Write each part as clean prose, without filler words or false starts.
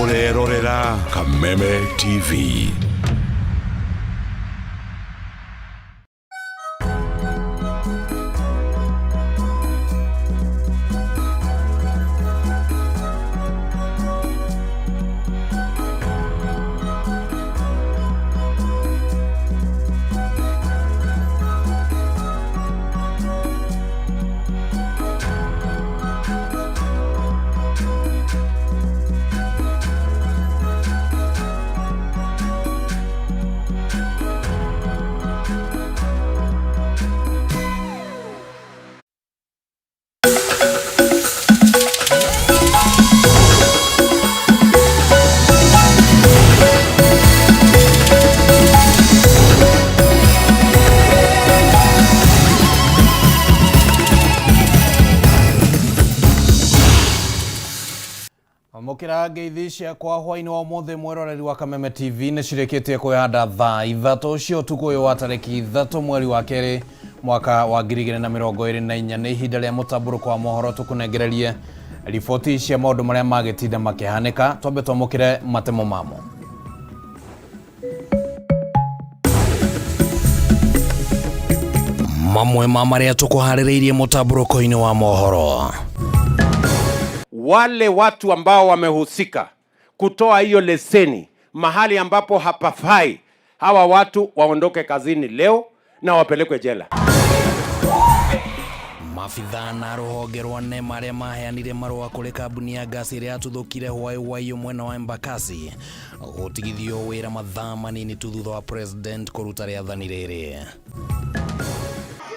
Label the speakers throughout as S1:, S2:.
S1: Urerorera Kameme TV.
S2: Mukira geithisha kwa hwaini wa mothe mweroreri wa Kameme TV nicireketie kuyanda thaa ithatu cio tukuyo wa tariki 3 mweri wa keri mwaka wa 2024 ni ihinda ria Mutamburuko Wa Mohoro tukunengererie riboti cia maundu maria magitinda makihanika twambe twamukire matemo mamo. Mamwe maria tukuhaririirie Mutamburuko-ini wa Mohoro.
S3: Wale watu ambao wamehusika kutoa hiyo leseni mahali ambapo hapafai, hawa watu waondoke kazini leo na wapelekwe jela.
S2: Mafitha na ruhonge rwa NEMA aria maheanire marua kuri kambuni ya gasi iria yatuthukire hwai mwena wa Embakasi gutigithio wira mathaa manini tu thutha wa president kuruta riathani riri.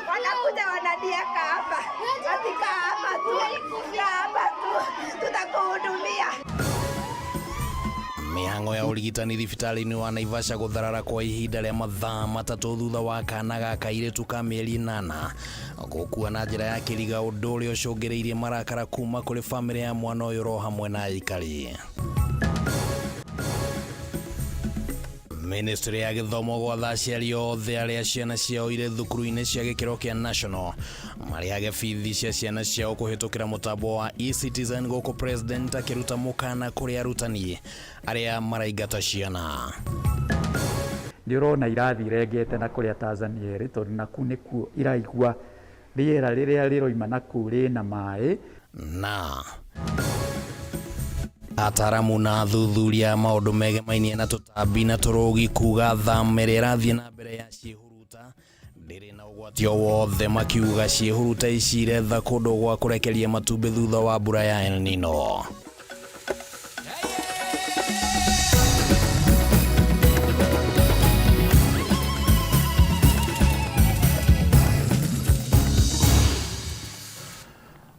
S4: Wanakuja wanadiaka hapa, katika hapa tu, tutakuhudumia.
S2: Mihango ya urigitani thibitari-ini wa Naivasha gutharara kwa ihinda ria mathaa matatu thutha wa kana ga kairitu ka mieri 8 gukua na njira ya kiriga undu uria ucungireirie marakara kuma kuri family ya mwana uyu ro hamwe na aikari. Ministry ya githomo gwatha aciari othe aria ciana ciao ire thukuru-ini cia gikiro kia national mariage bithi cia ciana ciao kuhitukira mutambo wa e-citizen guku president akiruta mukana kuri arutani aria maraingata ciana.
S5: Ndirona irathi irengete na kuria Tanzania ri tondu naku nikuo iraigua riera riria riroima naku ri na mai
S2: na ataramu na thuthuria maundu megemainie na tutambi na turugi kuga thamere irathie na mbere ya cihuruta ndiri na ugwatio wothe makiuga cihuruta ici iretha kundu gwa kurekeria matumbi thutha wa mbura ya El Nino.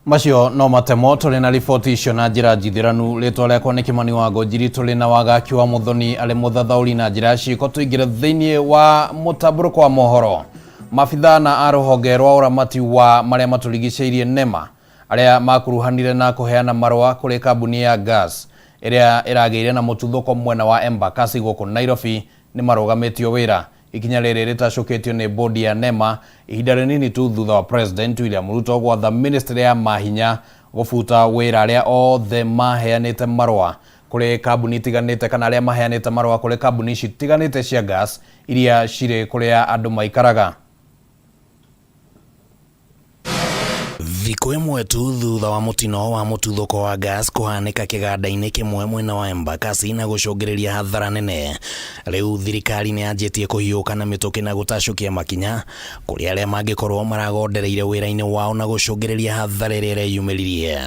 S2: Macio no matemo tuli na riboti icio na njira njithiranu. Ritwa riakwa ni Kimani wa Ngojiri, tuli na wagaki wa Muthoni ari muthathauri na njira ciiko tuingire thiini wa Mutamburuko wa Mohoro. Mafitha na aruhonge rwa uramati wa maria maturigiceirie NEMA aria makuruhanire na kuheana marua kuri kambuni ya gas iria irageire na mututhuko mwena wa Embakasi guku Nairobi ni marugamitio wira. Ikinya riri ritacukitio ni bodi ya NEMA ihinda rinini tu thutha wa president William Ruto gwatha ministry ya mahinya gufuta wira aria othe maheanite marua kuri kambuni tiganite kana aria maheanite marua kuri kambuni ici tiganite cia gas iria ciri kuria andu maikaraga. Thikũ ĩmwe tu thutha wa mutino wa mututhuko wa gas kuhanika kiganda-ini kimwe mwena wa Embakasi na gucungiriria hathara nene, riu thirikari ni anjitie kuhiuka na mituki na gutacukia makinya kuri aria mangikorwo maragondereire wira-ini wao na gucungiriria hathara iria yumiririe.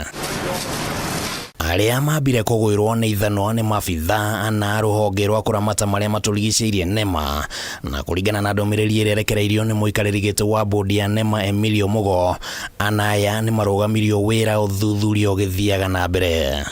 S2: Aria mambire kugwirwo ni ithano ni mafitha na ruhonge rwa kuramata maria maturigiceirie NEMA na kuringana na ndomiriri iria rekereirio ni muikariri giti wa bodi ya NEMA Emilio Mugo, anaya ni marugamirio wira uthuthuria ugithiaga na mbere.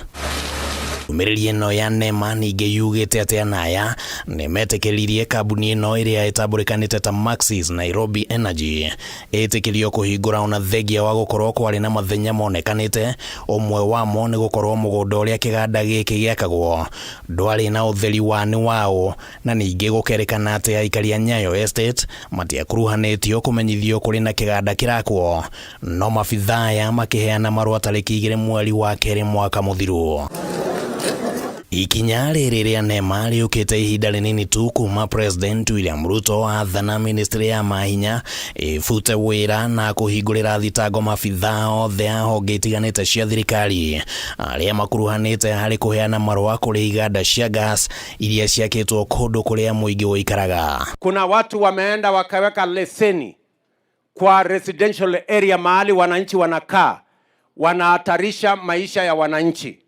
S2: Ndumiriri ino ya NEMA ningi yugite ati anaya ni metekeririe kambuni ino iria itambulikanite ta Maxis Nairobi Energy itikirio kuhingura ona thegia wa gukorwo kwari na mathenya monekanite, umwe wamo ni gukorwo mugunda uria kiganda giki giakagwo ndwari na utheri wani wao, na ningi gukerekana ati aikari a Nyayo Estate matiakuruhanitio kumenyithio kuri na kiganda kirakwo, no mafithaya makiheana marua tariki 2 mweri wa keri mwaka muthiru. Ikinya rĩrĩa nema rĩũkĩte ihinda rĩnini tu kuma President William Ruto athana ministry ya mahinya ĩbute wĩra na kũhingũrĩra thitango mabithaa othe a honge itiganĩte cia thirikari arĩa makuruhanĩte harĩ kũheana marũa kũrĩ iganda cia gas iria ciakĩtwo kũndũ kũrĩa mũingĩ ũikaraga.
S3: Kuna watu wameenda wakaweka leseni kwa residential area mahali wananchi wanakaa, wanahatarisha maisha ya wananchi.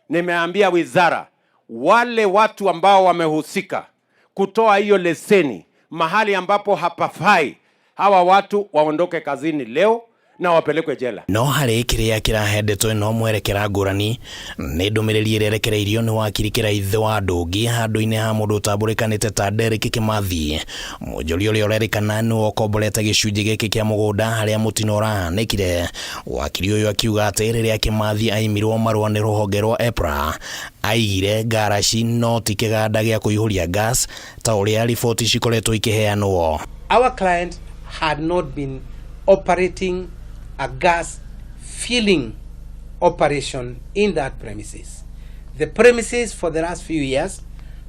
S3: Nimeambia wizara wale watu ambao wamehusika kutoa hiyo leseni mahali ambapo hapafai, hawa watu waondoke kazini leo na wapelekwe jela.
S2: No harĩ kĩrĩa kĩrahendetwo no mwerekera ngũrani nĩ ndũmĩrĩri ĩrerekereirio nĩ wakiri kĩraithe wa Ndũngĩ handũ-inĩ ha mũndũ ũtambũrĩkanĩte ta Derek Kĩmathi, mũnjũri ũrĩa ũrerĩkana nĩ wokomborete gĩcunjĩ gĩkĩ kĩa mũgũnda harĩa mũtino ũrahanĩkire. Wakiri ũyũ akiuga atĩ rĩrĩa Kĩmathi aimirwo marũa nĩ rũhonge rwa EPRA aigire ngaraci no ti kĩganda gĩa kũihũria gas ta ũrĩa riboti cikoretwo ikĩheanwo.
S6: Our client had not been operating a gas filling operation in that premises. The premises for the last few years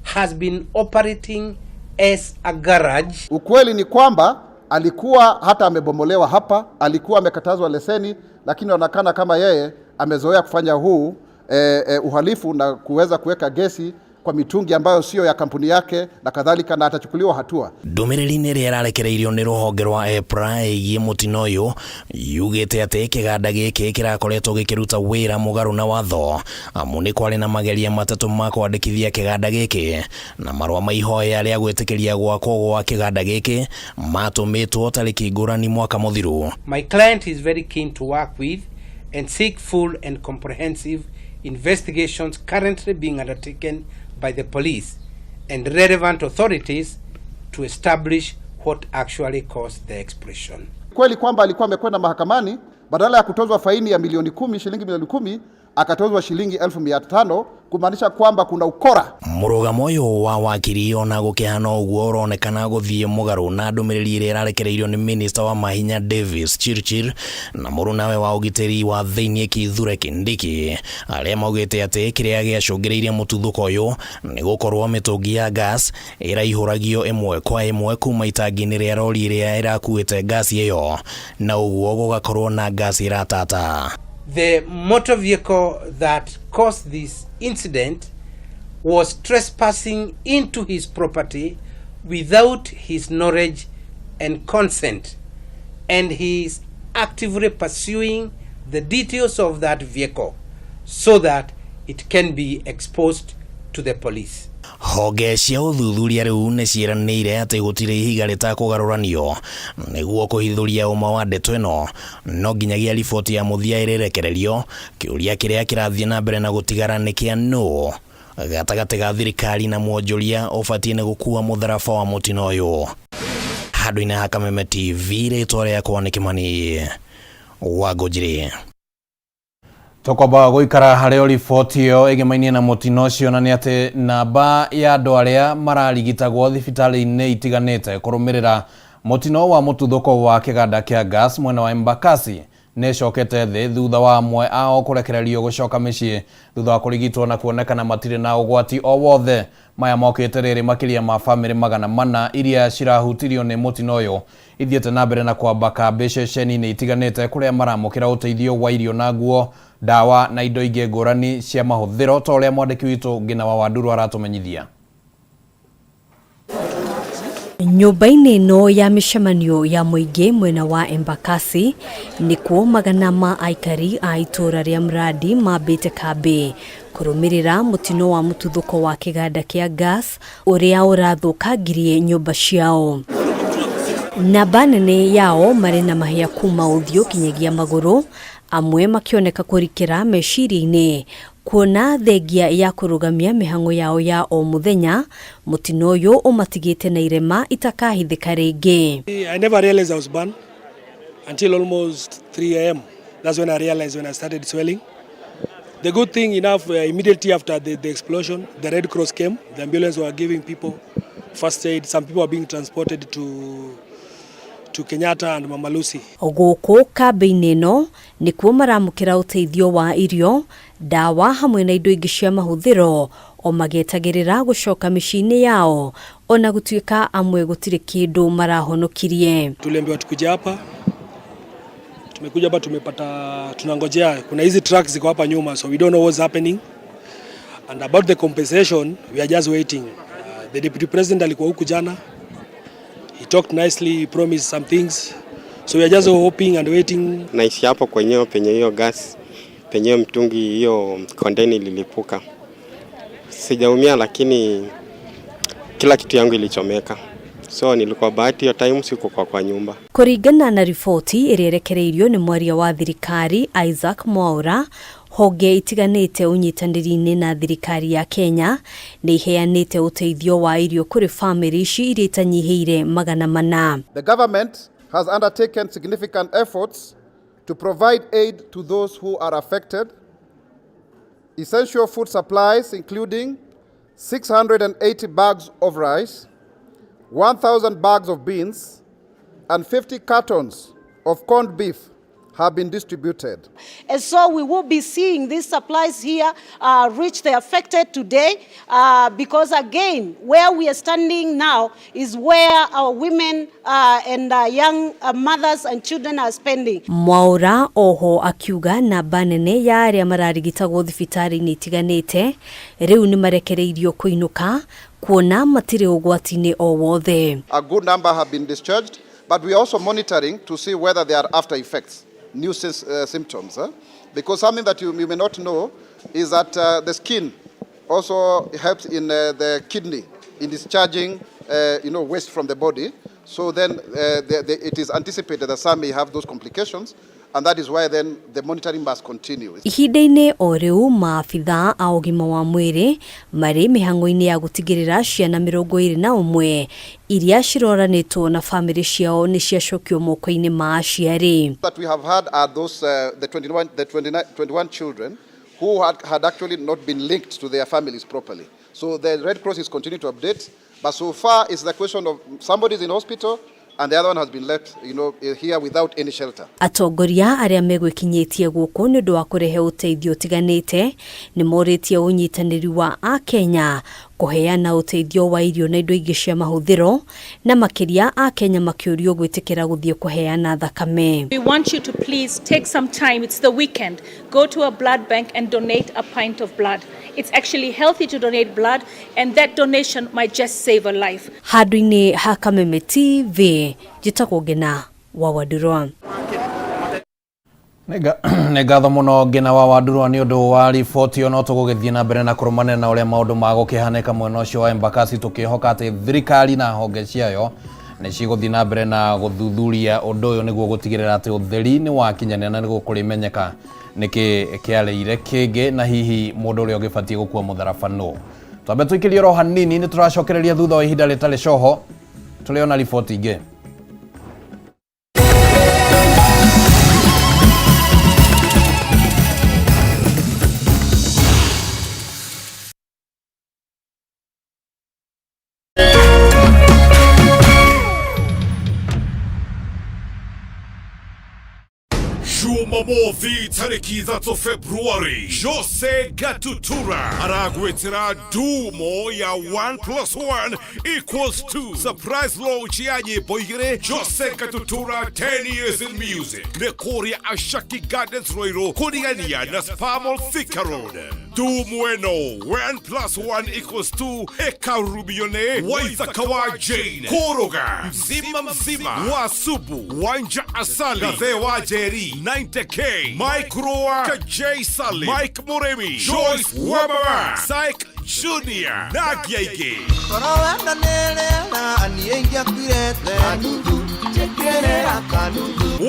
S6: has been operating as a garage.
S7: Ukweli ni kwamba alikuwa hata amebomolewa hapa, alikuwa amekatazwa leseni, lakini inaonekana kama yeye amezoea kufanya huu uhalifu na kuweza kuweka gesi kwa mitungi ambayo sio ya kampuni yake na kadhalika, na atachukuliwa hatua.
S2: Ndũmĩrĩri-inĩ rĩrĩa ĩrarekereirio nĩ rũhonge rwa EPRA ĩgiĩ mũtino ũyũ yugĩte atĩ kĩganda gĩkĩ kĩrakoretwo gĩkĩruta wĩra mũgarũ na watho amu nĩ kwarĩ na mageria matatũ ma kwandĩkithia kĩganda gĩkĩ na marũa ma ihoya rĩa gwĩtĩkĩria gwakwo gwa kĩganda gĩkĩ matũmĩtwo tarĩki ngũrani mwaka mũthiru.
S6: My client is very keen to work with and seek full and comprehensive investigations currently being undertaken by the police and relevant authorities to establish what actually caused the explosion.
S7: Kweli kwamba alikuwa amekwenda mahakamani, badala ya kutozwa faini ya shilingi milioni 10 akatozwa shilingi 1500, kumaanisha kwamba kuna ukora.
S2: Mũrũgamo ũyũ wa wakiri ona gũkĩhana ũguo ũronekana gũthiĩ mũgarũ na ndũmĩrĩri ĩrĩa ĩrarekereirio nĩ Minister wa mahinya Davis Chirchir na mũrũnawe wa ũgitĩri wa thĩinĩ Kithure Kindiki arĩa maugĩte atĩ kĩrĩa gĩacũngĩrĩirie mũtuthũko ũyũ nĩ gũkorwo mĩtũngi ya gas ĩraihũragio ĩmwe kwa ĩmwe kuma itangi-inĩ rĩa rori ĩrĩa ĩrakuĩte gas ĩyo na ũguo gũgakorwo na gas ĩratata.
S6: The motor vehicle that caused this incident was trespassing into his property without his knowledge and consent, and he is actively pursuing the details of that vehicle so that it can be exposed to the police.
S2: Honge cia ũthuthuria rĩu nĩ ciĩranĩire atĩ gũtirĩ ihiga rĩtakũgarũranio nĩguo kũhithũria ũma wa ndeto ĩno, no nginyagia riboti ya mũthia ĩrĩrekererio kĩũria kĩrĩa kĩrathiĩ na mbere na gũtigara nĩ kĩa nũ gatagatĩ ga thirikari na mwonjoria ũbatiĩ nĩ gũkua mũtharaba wa mũtino ũyũ. Handũ-inĩ ha Kameme TV rĩtwa rĩakwa nĩ Kĩmani wa Ngũnjiri. Tokoba gũikara harĩ riboti ĩyo ĩgĩmainie na mũtino ũcio na nĩ atĩ namba ya andũ arĩa mararigitagwo thibitarĩ-inĩ itiganĩte kũrũmĩrĩra mũtino wa mũtuthũko wa kĩganda kĩa gas mwena wa Embakasi nĩ cokete thĩ thutha wa amwe ao kũrekererio gũcoka mĩciĩ thutha wa kũrigitwo na kuonekana matirĩ na ũgwati o wothe. Maya mokĩte rĩrĩ makĩria ma famĩlĩ 400 iria cirahutirio nĩ mũtino ũyũ ithiĩte na mbere na kwamba kambĩ ceceni-inĩ itiganĩte kũrĩa maramũkĩra ũteithio wa irio na nguo, dawa na indo ingĩ ngũrani cia mahũthĩro ta ũrĩa mwandĩki witũ Ngina wa Wanduru aratũmenyithia.
S8: Nyũmba-inĩ ĩno ya mĩcemanio ya mũingĩ mwena wa Embakasi nĩkuo magana ma aikari a itũra rĩa Mradi mambĩte kambĩ kũrũmĩrĩra mũtino wa mũtuthũko wa kĩganda kĩa gas ũrĩa ũrathũkangirie nyũmba ciao. Namba nene yao marĩ na mahĩa kuma ũthiũ kinyagia magũrũ, amwe makĩoneka kũrikĩra meciria-inĩ kuona thengia ya kũrũgamia mĩhang'o yao ya o mũthenya mũtino ũyũ ũmatigĩte na irema itakahithĩka rĩngĩ.
S9: I never realized I was burned until almost 3 a.m. That's when I realized when I started swelling. The good thing enough, immediately after the explosion, the Red Cross came. The ambulance were giving people first aid. Some people were being transported to Kenyatta and Mama Lucy.
S8: Gũkũ kambĩ-inĩ ĩno nĩkuo maramũkĩra ũteithio wa irio, dawa hamwe na indo ingĩ cia mahũthĩro o magetagirira gucoka micini yao ona gutuika amwe gutire kindu marahonokirie.
S9: Tuliambiwa tukuje hapa, tumekuja hapa, tunangojea, kuna hizi trucks ziko hapa nyuma, so we don't know what's happening. And about the compensation, we are just waiting. The deputy president alikuwa huku jana. He talked nicely, he promised some things. So we are just hoping and waiting.
S10: Naishi hapo kwenyewe penye hiyo gas, penye mtungi hiyo kondeni lilipuka. Sijaumia lakini kila kitu yangu ilichomeka. So nilikuwa bahati hiyo time siko kwa nyumba.
S8: Kuringana na ripoti irerekereirio ni mwaria wa thirikari Isaac Mwaura, honge itiganite unyitanĩri-inĩ na thirikari ya Kenya nĩ iheanĩte ũteithio wa irio kũrĩ family ici iria itanyihiire 400.
S7: The government has undertaken significant efforts to provide aid to those who are affected. Essential food supplies including 680 bags of rice, 1,000 bags of beans, and 50 cartons of corned beef have been distributed.
S11: And so we will be seeing these supplies here reach the affected today because again, where we are standing now is where our women and young mothers and children are spending.
S8: Mwaura oho akiuga namba nene ya aria mararigitagwo thibitari-inĩ itiganĩte riu nĩ marekereirio kũinuka kuona matire ũgwati-inĩ o wothe.
S7: A good number have been discharged, but we are also monitoring to see whether there are after effects, new symptoms. Because something that you may not know is that the skin also helps in the kidney in discharging waste from the body. So then it is anticipated that some may have those complications, and that is why then the monitoring must continue.
S8: Ihinda-inĩ o rĩu maabitha a ũgima wa mwĩrĩ marĩ mĩhang'o-inĩ ya gũtigĩrĩra ciana 21 iria ciroranĩtwo na family ciao nĩ ciacokio moko-inĩ ma aciari.
S7: That we have had are those the 21 children who had actually not been linked to their families properly. So the Red Cross is continuing to update, but so far it's the question of somebody is in hospital and the other one has been left, here without any shelter.
S8: Atongoria aria megwikinyitie guku ni ndu wa kurehe uteithio tiganite ni moritie unyitaniri wa a Kenya kuheana uteithio wa irio na indo ingi cia mahuthiro na makiria a Kenya makiurio gwitikira guthie kuheana thakame.
S12: We want you to please take some time, it's the weekend, go to a blood bank and donate a pint of blood. It's actually healthy to donate blood and that donation might just save a life.
S8: Handu-ini ha Kameme TV jitagwo Ngina wa Wadurwa.
S2: Ngatho muno Ngina wa Wadurwa ni undu wa riboti ono tugugithie na mbere na kurumana na uria maundu magukihaneka mwena ucio wa Embakasi tukihoka ati thirikari na honge ciayo ni ciguthie na mbere na guthuthuria undu uyu niguo gutigirira ati utheri ni wakinyania na niguo kurimenyeka niki kiareire kingi na hihi mundu uria ugibatie gukua mutharabano. Twambe tuikirie ro hanini ni turacokereria thutha wa ihinda ritari coho tuliona riboti ingi.
S1: Jumamothi tariki 3 Februari, Jose Gatutura aragwetera dumo ya 1+1 equals 2. Surprise launch yaje boigire Jose Gatutura 10 years in music. Nekoria Ashaki Gardens Roiro kunigania na Spamol Thika Road. Dumweno 1+1 equals 2 Eka Rubione Waithakawa Jane Koroga Mzima Wasubu Wanja Asali Gazewa Jerry 90K Mike Roa Kajay Sally Mike Moremi Joyce Wabara Psych Junior Nagyaige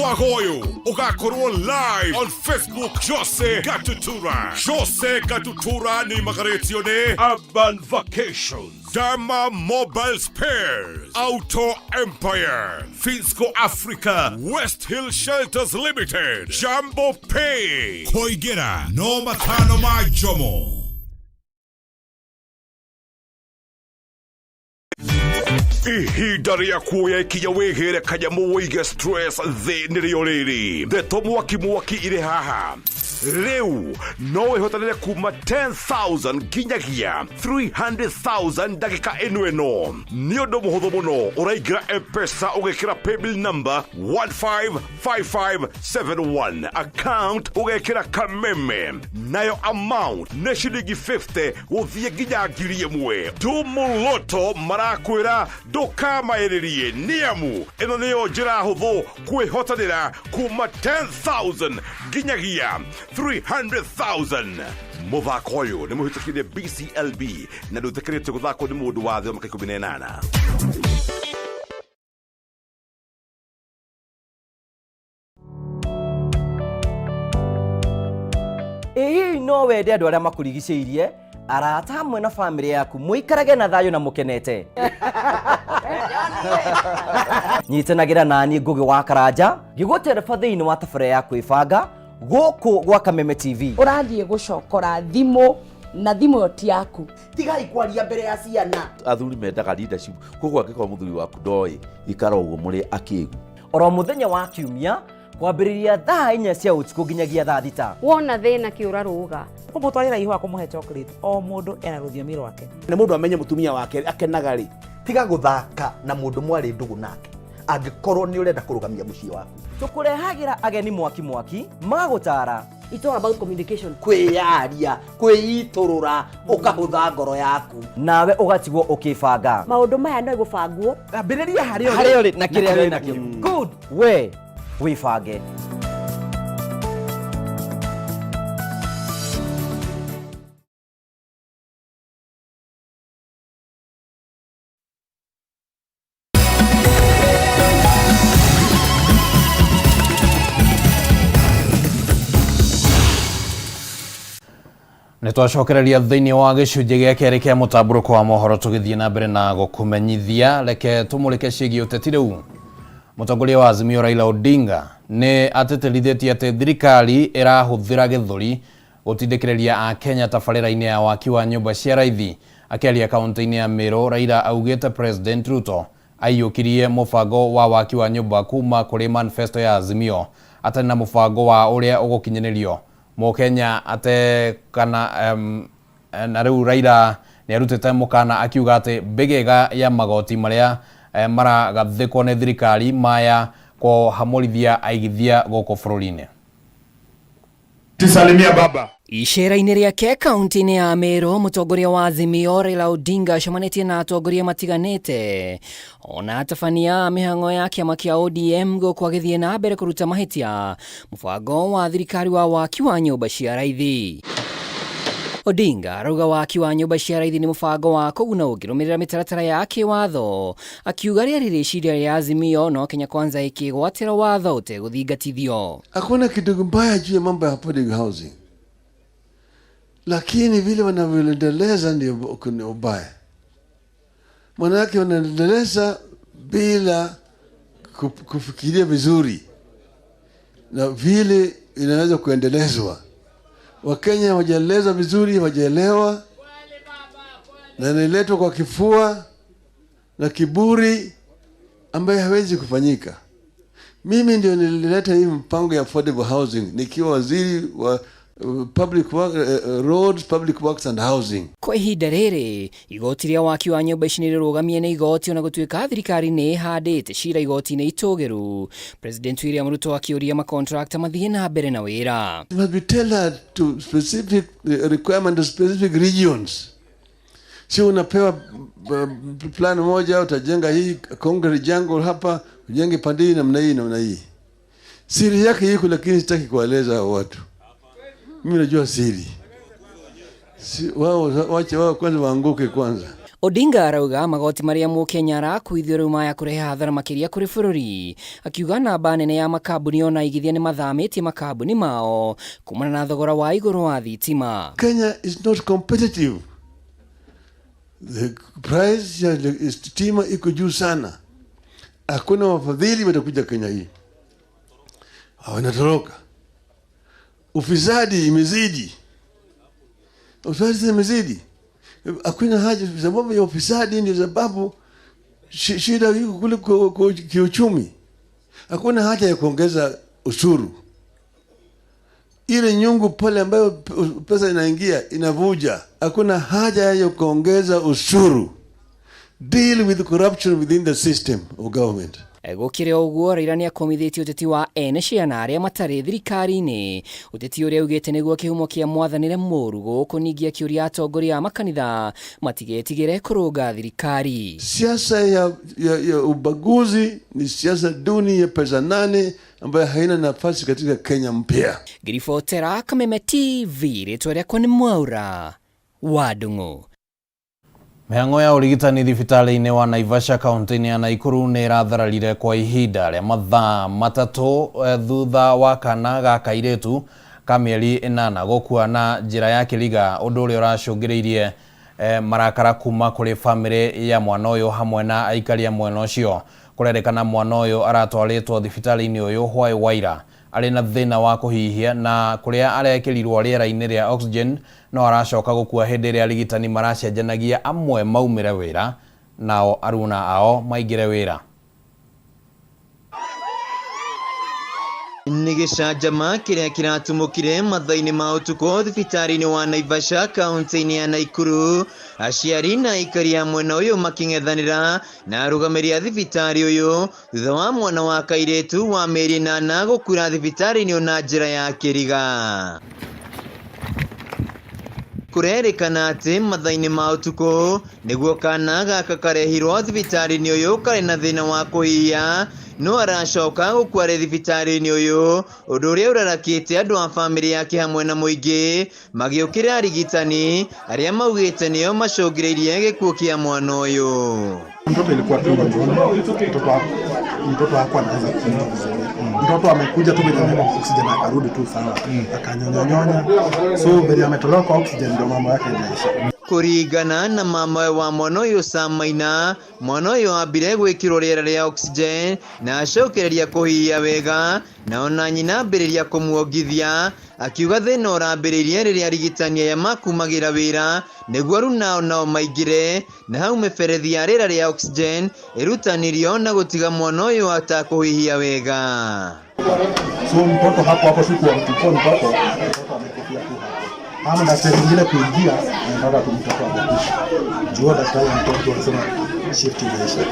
S1: Wagoyo ugakorwo live on Facebook Jose Gatutura. Jose Gatutura ni magaretio ne Urban Vacations, Dharma Mobile Spares, Auto Empire, Finsco Africa, West Hill Shelters Limited, Jambo Pay, Koigera, no matano majomo. Ihinda ria kuoya ikinya wigire kanyamu wige stress thi nirio riri ndeto mwaki ire haha Reu no ihotanire kuma 10,000 nginyagia 300,000 dakika eno. Niondo muhuthu muno uraigira M-Pesa ugekira paybill number 155571 account ugekira Kameme nayo amount ne shilingi 50 uthie nginya ngiri imwe. Tumuluto marakwira ndukamairirie niamu ino niyo njira huthu kwihotanira kuma 10,000 nginyagia 300,000. Muthako uyu ni muhitukirie BCLB na nduthikirite guthako ni mundu wa thio maka 18.
S13: Ĩĩ no wende andũ arĩa makurigicĩirie arata hamwe na famĩlĩ yaku mũikarage na thayũ na mũkenete. Nyitanagĩra nani Ngũgĩ wa Karanja ngĩgũtereba thĩinĩ wa tabarĩra ya kwĩbanga gũkũ gwa Kameme TV.
S14: Ũrathiĩ gũcokora thimũ na thimũ yo ti yaku.
S13: Tigai kwaria mbere ya ciana.
S15: Athuri mendaga leadership koguo angĩkorwo mũthuri waku ndoĩ ikara ũguo mũrĩ akĩgu.
S13: Oro mũthenya wa Kiumia kwambĩrĩria thaa 4 cia ũtukũ nginyagia thaa 6.
S14: Wona thĩna kĩũra rũga.
S16: Kũmũtwarĩra ihũa kũmũhe chocolate o mũndũ ena rũthiomi rwake.
S17: Nĩ mũndũ amenye mũtumia wake akenaga rĩ.
S18: Tiga gũthaka na mũndũ mwarĩ ndũgũ nake angĩkorwo nĩ ũrenda kũrũgamia mũciĩ waku.
S13: Tũkũrehagĩra ageni mwaki magagũtara.
S14: It's all about communication.
S18: Kwĩyaria, kwĩitũrũra, ũkahũtha ngoro yaku.
S13: Nawe ũgatigwo ũkĩbanga.
S14: Maũndũ maya no igũbangwo.
S18: Ambĩrĩria
S13: harĩa ũrĩ na kĩrĩa wĩ nakĩo. Good. We wibange.
S2: Nitwacokereria thĩinĩ wa gĩcunjĩ gĩa kerĩ kĩa mũtamburũko wa mohoro tũgĩthiĩ na mbere na gũkũmenyithia reke tũmũrĩke ciĩgiĩ ũteti rĩu. Mũtongoria wa Azimio Raila Odinga nĩ atĩtĩrithĩtie atĩ thirikari ĩrahũthĩra gĩthũri gũtindĩkĩrĩria Akenya tabarĩra-inĩ ya waki wa nyũmba cia raithi. Akĩaria kaunti-inĩ ya Meru, Raila augĩte President Ruto aiyũkirie mũbango wa waki wa nyũmba kuma kũrĩ manifesto ya Azimio atarĩ na mũbango wa ũrĩa ũgũkinyanĩrio. Mũkenya ate kana na rĩu Raila nĩ arutĩte mũkana akiuga atĩ mbĩgĩga ya magoti marĩa maragathĩkwo nĩ thirikari maya kũhamũrithia aigithia gũkũ bũrũri-inĩ.
S19: Tisalimia baba.
S20: Icera-inĩ rĩake kaunti-inĩ ya Meru, mũtongoria wa Azimio Raila Odinga acemanĩtie na atongoria matiganĩte ona atabania mĩhang'o ya kĩama kĩa ODM gũkũ agĩthiĩ na mbere kũruta mahĩtia mũbango wa thirikari wa waki wa nyũmba cia raithi. Odinga arauga waki wa nyũmba cia raithi nĩ mũbango wa kũguna ũkĩrũmĩrĩra mĩtaratara ya kĩwatho, akiuga rĩarĩ rĩciria rĩa Azimio no Kenya Kwanza ĩkĩgwatĩra watho ũtegũthingatithio.
S21: Hakuna kitu mbaya juu ya mambo ya public housing, lakini vile wanavyoendeleza ndio kuna ubaya. Manake wanaendeleza bila kufikiria vizuri na vile inaweza kuendelezwa. Wakenya hawajaeleza vizuri, hawajaelewa na inaletwa kwa kifua na kiburi ambaye hawezi kufanyika. Mimi ndio nilileta hii mpango ya affordable housing nikiwa waziri wa public work, roads, public works and housing.
S20: Kwa ihinda rĩrĩ igoti rĩa waki wa nyũmba ici nĩ rĩrũgamie nĩ igoti ona gũtuĩka thirikari nĩ ĩhandĩte cira igoti-inĩ itũgĩru. President William Ruto akĩũria makontractor mathiĩ na mbere na wĩra.
S21: It must be tailored to specific requirement of specific regions. Sio unapewa plan moja utajenga hii concrete jungle hapa, ujenge pande namna hii. Siri yake iko, lakini sitaki kueleza watu. Mimi najua siri. Wache wao kwanza waanguke kwanza.
S20: Odinga arauga magoti marĩa Mũkenya arakuithio rĩu maya kũrehe hathara makĩria kũrĩ bũrũri, akiuga namba nene ya makambuni ona igithia nĩ mathamĩtie makambuni mao kumana na thogora wa igũrũ wa thitima.
S21: Kenya is not competitive. The price ya stima iko juu sana. Hakuna wafadhili watakuja Kenya hii. Wanatoroka. Ufisadi imezidi. Hakuna haja, sababu ya ufisadi ndio sababu shida iko kule kiuchumi. Hakuna haja ya kuongeza ushuru. ile nyungu pale ambayo pesa inaingia inavuja. Hakuna haja ya kuongeza ushuru. Deal with corruption within the system of government.
S20: Gukire uguo Raila ni akomithitie uteti wa ene ciana aria matari thirikari-ini. Uteti uria ugite niguo kihumo kia mwathanire murugo kunigia kiuria atongoria a makanitha matigetigire kurunga thirikari.
S21: Siasa ya ubaguzi ni siasa duni ya pesa nane ambayo haina nafasi katika Kenya mpya.
S20: Girifotera Kameme TV ritwa riakwa ni Mwaura wa Ndung'u.
S2: Mĩhang'o ya ũrigitani thibitarĩ-inĩ wa Naivasha kaunti-inĩ ya Nakuru nĩ ĩrathararire kwa ihinda rĩa mathaa matatũ thutha wa kana ga kairĩtu ka mĩeri 8 gũkua na njĩra ya kĩriga, ũndũ ũrĩa ũracũngĩrĩirie marakara kuma kũrĩ bamĩrĩ ya mwana ũyũ hamwe na aikari a mwena ũcio. Kũrerĩkana mwana ũyũ aratwarĩtwo thibitarĩ-inĩ ũyũ hwaĩ waira arĩ na thĩna wa kũhihia, na kũrĩa arekĩrirwo rĩera-inĩ rĩa oxygen no aracoka gũkua hĩndĩ ĩrĩa arigitani maracenjanagia amwe maumĩre wĩra nao aruna ao maingĩre wĩra.
S19: Nĩ gĩcanjama kĩrĩa kĩratumũkire mathaa-inĩ ma ũtukũ thibitarĩ-inĩ wa Naivasha kaunti-inĩ ya Nakuru, aciari na aikari a mwena ũyũ makĩng'ethanĩra na arũgamĩrĩri a thibitarĩ ũyũ thutha wa mwana wa kairĩtu wa mĩeri 8 gũkura thibitarĩ-inĩ na njĩra ya kĩriga. Kũrerĩkana atĩ mathaa-inĩ ma ũtukũ nĩguo kana gaka karehirwo thibitarĩ-inĩ ũyũ karĩ na thĩna wa kũhihia, no aracoka gũkua thibitarĩ-inĩ ũyũ, ũndũ ũrĩa ũrarakĩte andũ a bamĩrĩ yake hamwe na mũingĩ magĩũkĩra arigitani arĩa maugĩte nĩo macũngĩrĩirie gĩkuũ kĩa mwana ũyũ.
S22: Mtoto ilikuwa tu mtoto hakuwa anaweza kunywa vizuri. Mtoto amekuja tu bila oxygen akarudi tu sawa, akanyonyonya, so bila ametolewa kwa oxygen ndio mama yake iliisha.
S19: Kũringana na mama wa mwana ũyũ Samaina, mwana ũyũ ambire gwĩkĩrwo rĩera rĩa oxygen na acokereria kũhihia wega, na ona nyina ambĩrĩria kũmuongithia, akiuga thĩna ũrambĩrĩirie rĩrĩa arigitani aya makumagĩra wĩra nĩguo aruna nao maingĩre, na hau mĩberethi ya rĩera rĩa oxygen ĩrutanirio na gũtiga mwana ũyũ atakũhihia wega.
S22: So mtoto hapo sikuwa mtoto amekufia tu hapo. Ama daktari mwingine kuingia anataka kumtoa hapo. Jua daktari mtoto anasema shift imeisha.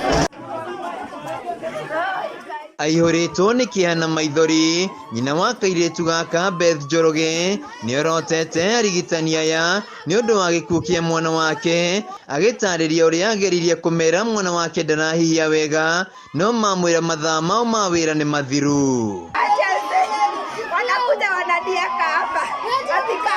S19: Aihũrĩtwo nĩ kĩhana maithori, nyina wa kairĩtu gaka Beth Njoroge nĩorotete arigitani aya nĩ ũndũ wa gĩkuũ kĩa mwana wake, agĩtarĩria ũrĩa ageririe kũmera mwana wake ndarahihia wega, no mamwĩra mathaa mao ma wĩra nĩ mathiru.
S4: Wanakuja wananieka hapa, katika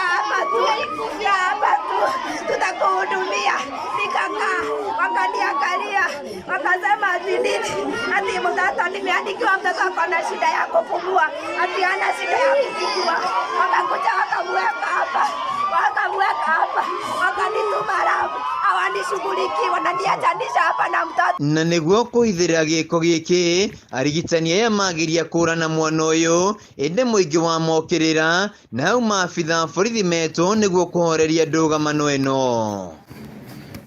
S4: hapa tu, tutakuhudumia. Nikakaa, wakaniangalia, wakasema ati nini, ati mtoto nimeandikiwa mtoto ako na shida ya kupumua, ati hana shida ya kupumua. Wakakuja wakamweka hapa, wakanituma Lamu, hawanishughulikii, wananiachanisha hapa na mtoto.
S19: Na nĩguo kũhithĩra gĩko gĩkĩ, arigitani aya magiria kũrana mwana ũyũ, ĩndĩ mũingĩ wa mokĩrĩra, na hau maabitha borithi metwo nĩguo kũhoreria ndũgamano ĩno.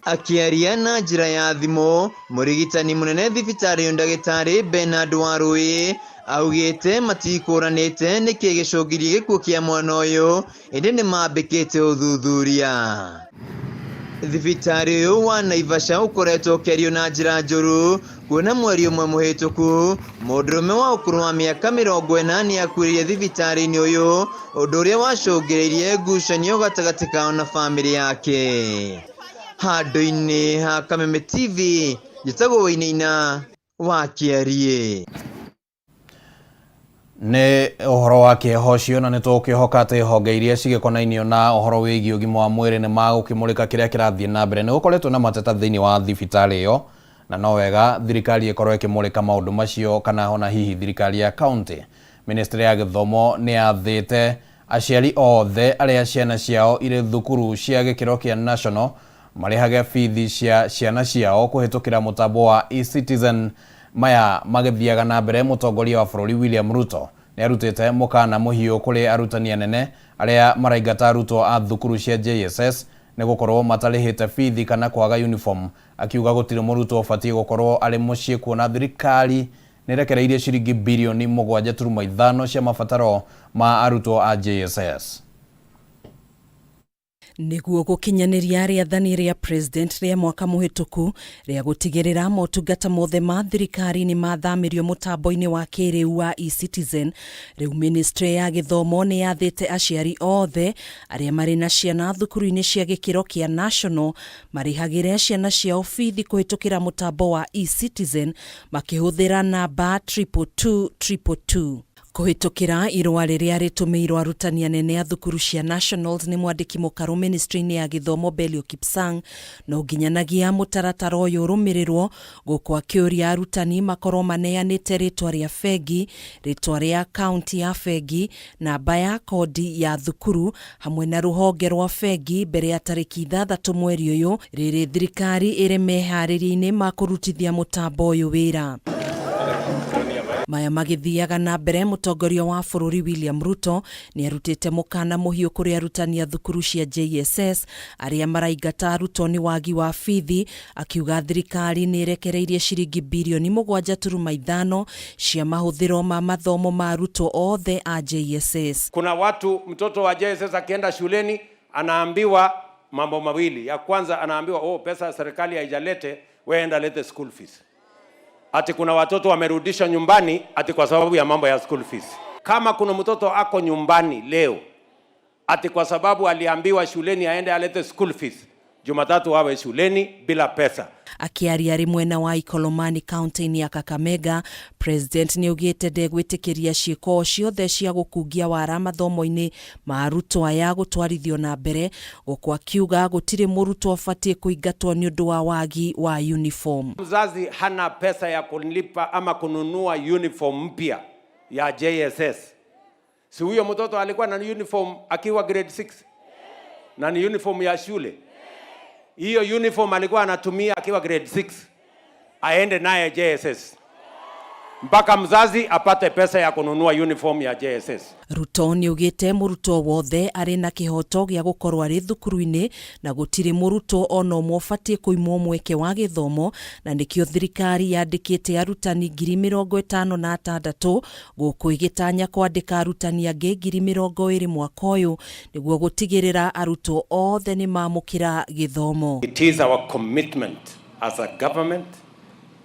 S19: Akiaria na njĩra ya thimũ, mũrigitani mũnene thibitarĩ ndagĩtarĩ Bernard Warũĩ augĩte matikũranĩte nĩkĩ gĩcũngĩrie gĩkuũ kĩa mwana ũyũ, ĩndĩ nĩ mambĩkĩte ũthuthuria. Thibitarĩ ũyũ wa Naivasha ũkoretwo ũkĩario na njĩra njũru, kuona mweri ũmwe mũhĩtũku mũndũrũme wa ũkũrũ wa mĩaka 40 nĩakuĩrĩire thibitarĩ-inĩ ũyũ, ũndũ ũrĩa wacũngĩrĩirie ngucanio gatagatĩ kao na bamĩrĩ yake. Handũ-inĩ ha Kameme TV, njĩtagwo Wainaina wa Kĩarie.
S2: Nĩ ũhoro wa kĩeho ũcio, na nĩtũkĩhoka atĩ honge iria cigĩkonainio na ũhoro wĩgiĩ ũgima wa mwĩrĩ nĩ magũkĩmũrĩka kĩrĩa kĩrathiĩ na mbere. Nĩgũkoretwo na mateta thĩinĩ wa thibitarĩ ĩyo, na no wega thirikari ĩkorwo ĩkĩmũrĩka maũndũ macio, kana ona hihi thirikari ya kaunti. Ministry ya Gĩthomo nĩyathĩte aciari othe arĩa ciana ciao irĩ thukuru cia gĩkĩro kĩa national marĩhage bithi cia ciana ciao kũhĩtũkĩra mũtambo wa e-Citizen. Maya magĩthiaga na mbere, mũtongoria wa bũrũri William Ruto nĩarutĩte mũkana mũhiũ kũrĩ arutani anene arĩa maraingata arutwo a thukuru cia JSS nĩgũkorwo matarĩhĩte bithi kana kwaga uniform, akiuga gũtirĩ mũrutwo ũbatiĩ gũkorwo arĩ mũciĩ kuona thirikari nirekereirie ciringi bilioni 7.5 cia mabataro ma arutwo a JSS.
S3: Niguo gukinyaniria riathani ria president ria mwaka muhituku ria gutigirira motungata mothe ma thirikari ni mathamirio mutambo-ini wa kiriu wa e-citizen. Riu ministry ya githomo ni yathite aciari othe aria mari na ciana thukuru-ini cia gikiro kia national marihagire ciana ciao bithi kuhitukira mutambo wa e-citizen makihuthira namba 22222. Kuhitukira irwa riria ritumirwo arutani anene a thukuru cia nationals ni mwandiki mukaru ministry-ini ya githomo Belio Kipsang no nginyanagia mutaratara uyu rumirirwo gukwa kiuria arutani makorwo maneanite ritwa ria fegi, ritwa ria county ya fegi, namba ya kodi ya thukuru hamwe na ruhonge rwa fegi mbere ya tariki 6 mweri uyu riri thirikari iri meharĩria-inĩ ma kurutithia mutambo uyu wira. Maya magithiaga na mbere mutongoria wa bururi William Ruto ni arutite mukana muhiu kuri arutani a thukuru cia JSS aria maraingata arutwo ni wagi wa bithi, akiuga thirikari ni irekereirie ciringi bilioni 7.5 cia mahuthiro ma mathomo ma arutwo othe a JSS.
S5: Kuna watu mtoto wa JSS akienda shuleni anaambiwa mambo mawili. Ya kwanza anaambiwa pesa serikali haijalete, wewe enda lete school fees. Ati kuna watoto wamerudisha nyumbani ati kwa sababu ya mambo ya school fees. Kama kuna mtoto ako nyumbani leo ati kwa sababu aliambiwa shuleni aende alete school fees, Jumatatu awe shuleni bila pesa.
S3: Akiaria rimwe na wa Ikolomani county ya Kakamega, president ni ugite ndegwitikiria ciiko ciothe cia gukungia wara mathomo-ini ma arutwo aya gutwarithio na mbere, gukwa kiuga gutiri murutwo afatie kuingatwo ni undu wa wagi wa uniform.
S5: Mzazi hana pesa ya kulipa ama kununua uniform mpya ya JSS. Si huyo mtoto alikuwa na uniform akiwa grade 6 na ni uniform ya shule. Hiyo uniform alikuwa anatumia akiwa grade 6 aende naye JSS mpaka mzazi apate pesa ya kununua uniform ya JSS.
S3: Ruto ni ugite murutwo wothe ari na kihoto gia gukorwo ari thukuru-ini na gutiri murutwo ono mwafatie kuimwo mweke wa githomo, na nikio thirikari yandikite arutani 56,000 guku igitanya kwandika arutani angi 20,000 mwaka uyu niguo gutigirira arutwo othe ni mamukira githomo.
S5: It is our commitment as a government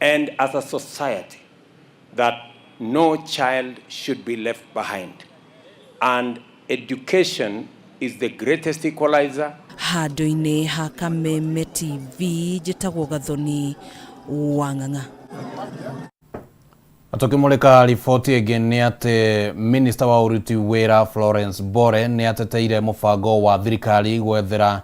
S5: and as a society that no child should be left behind, and education is the greatest equalizer.
S3: Handu-ini ha Kameme TV jitagwo Gathoni Wang'ang'a.
S2: Tukimulika riboti ĩngĩ nĩ atĩ Minister wa Ũruti Wĩra Florence Bore nĩ ateteire mũbango wa thirikari gwethera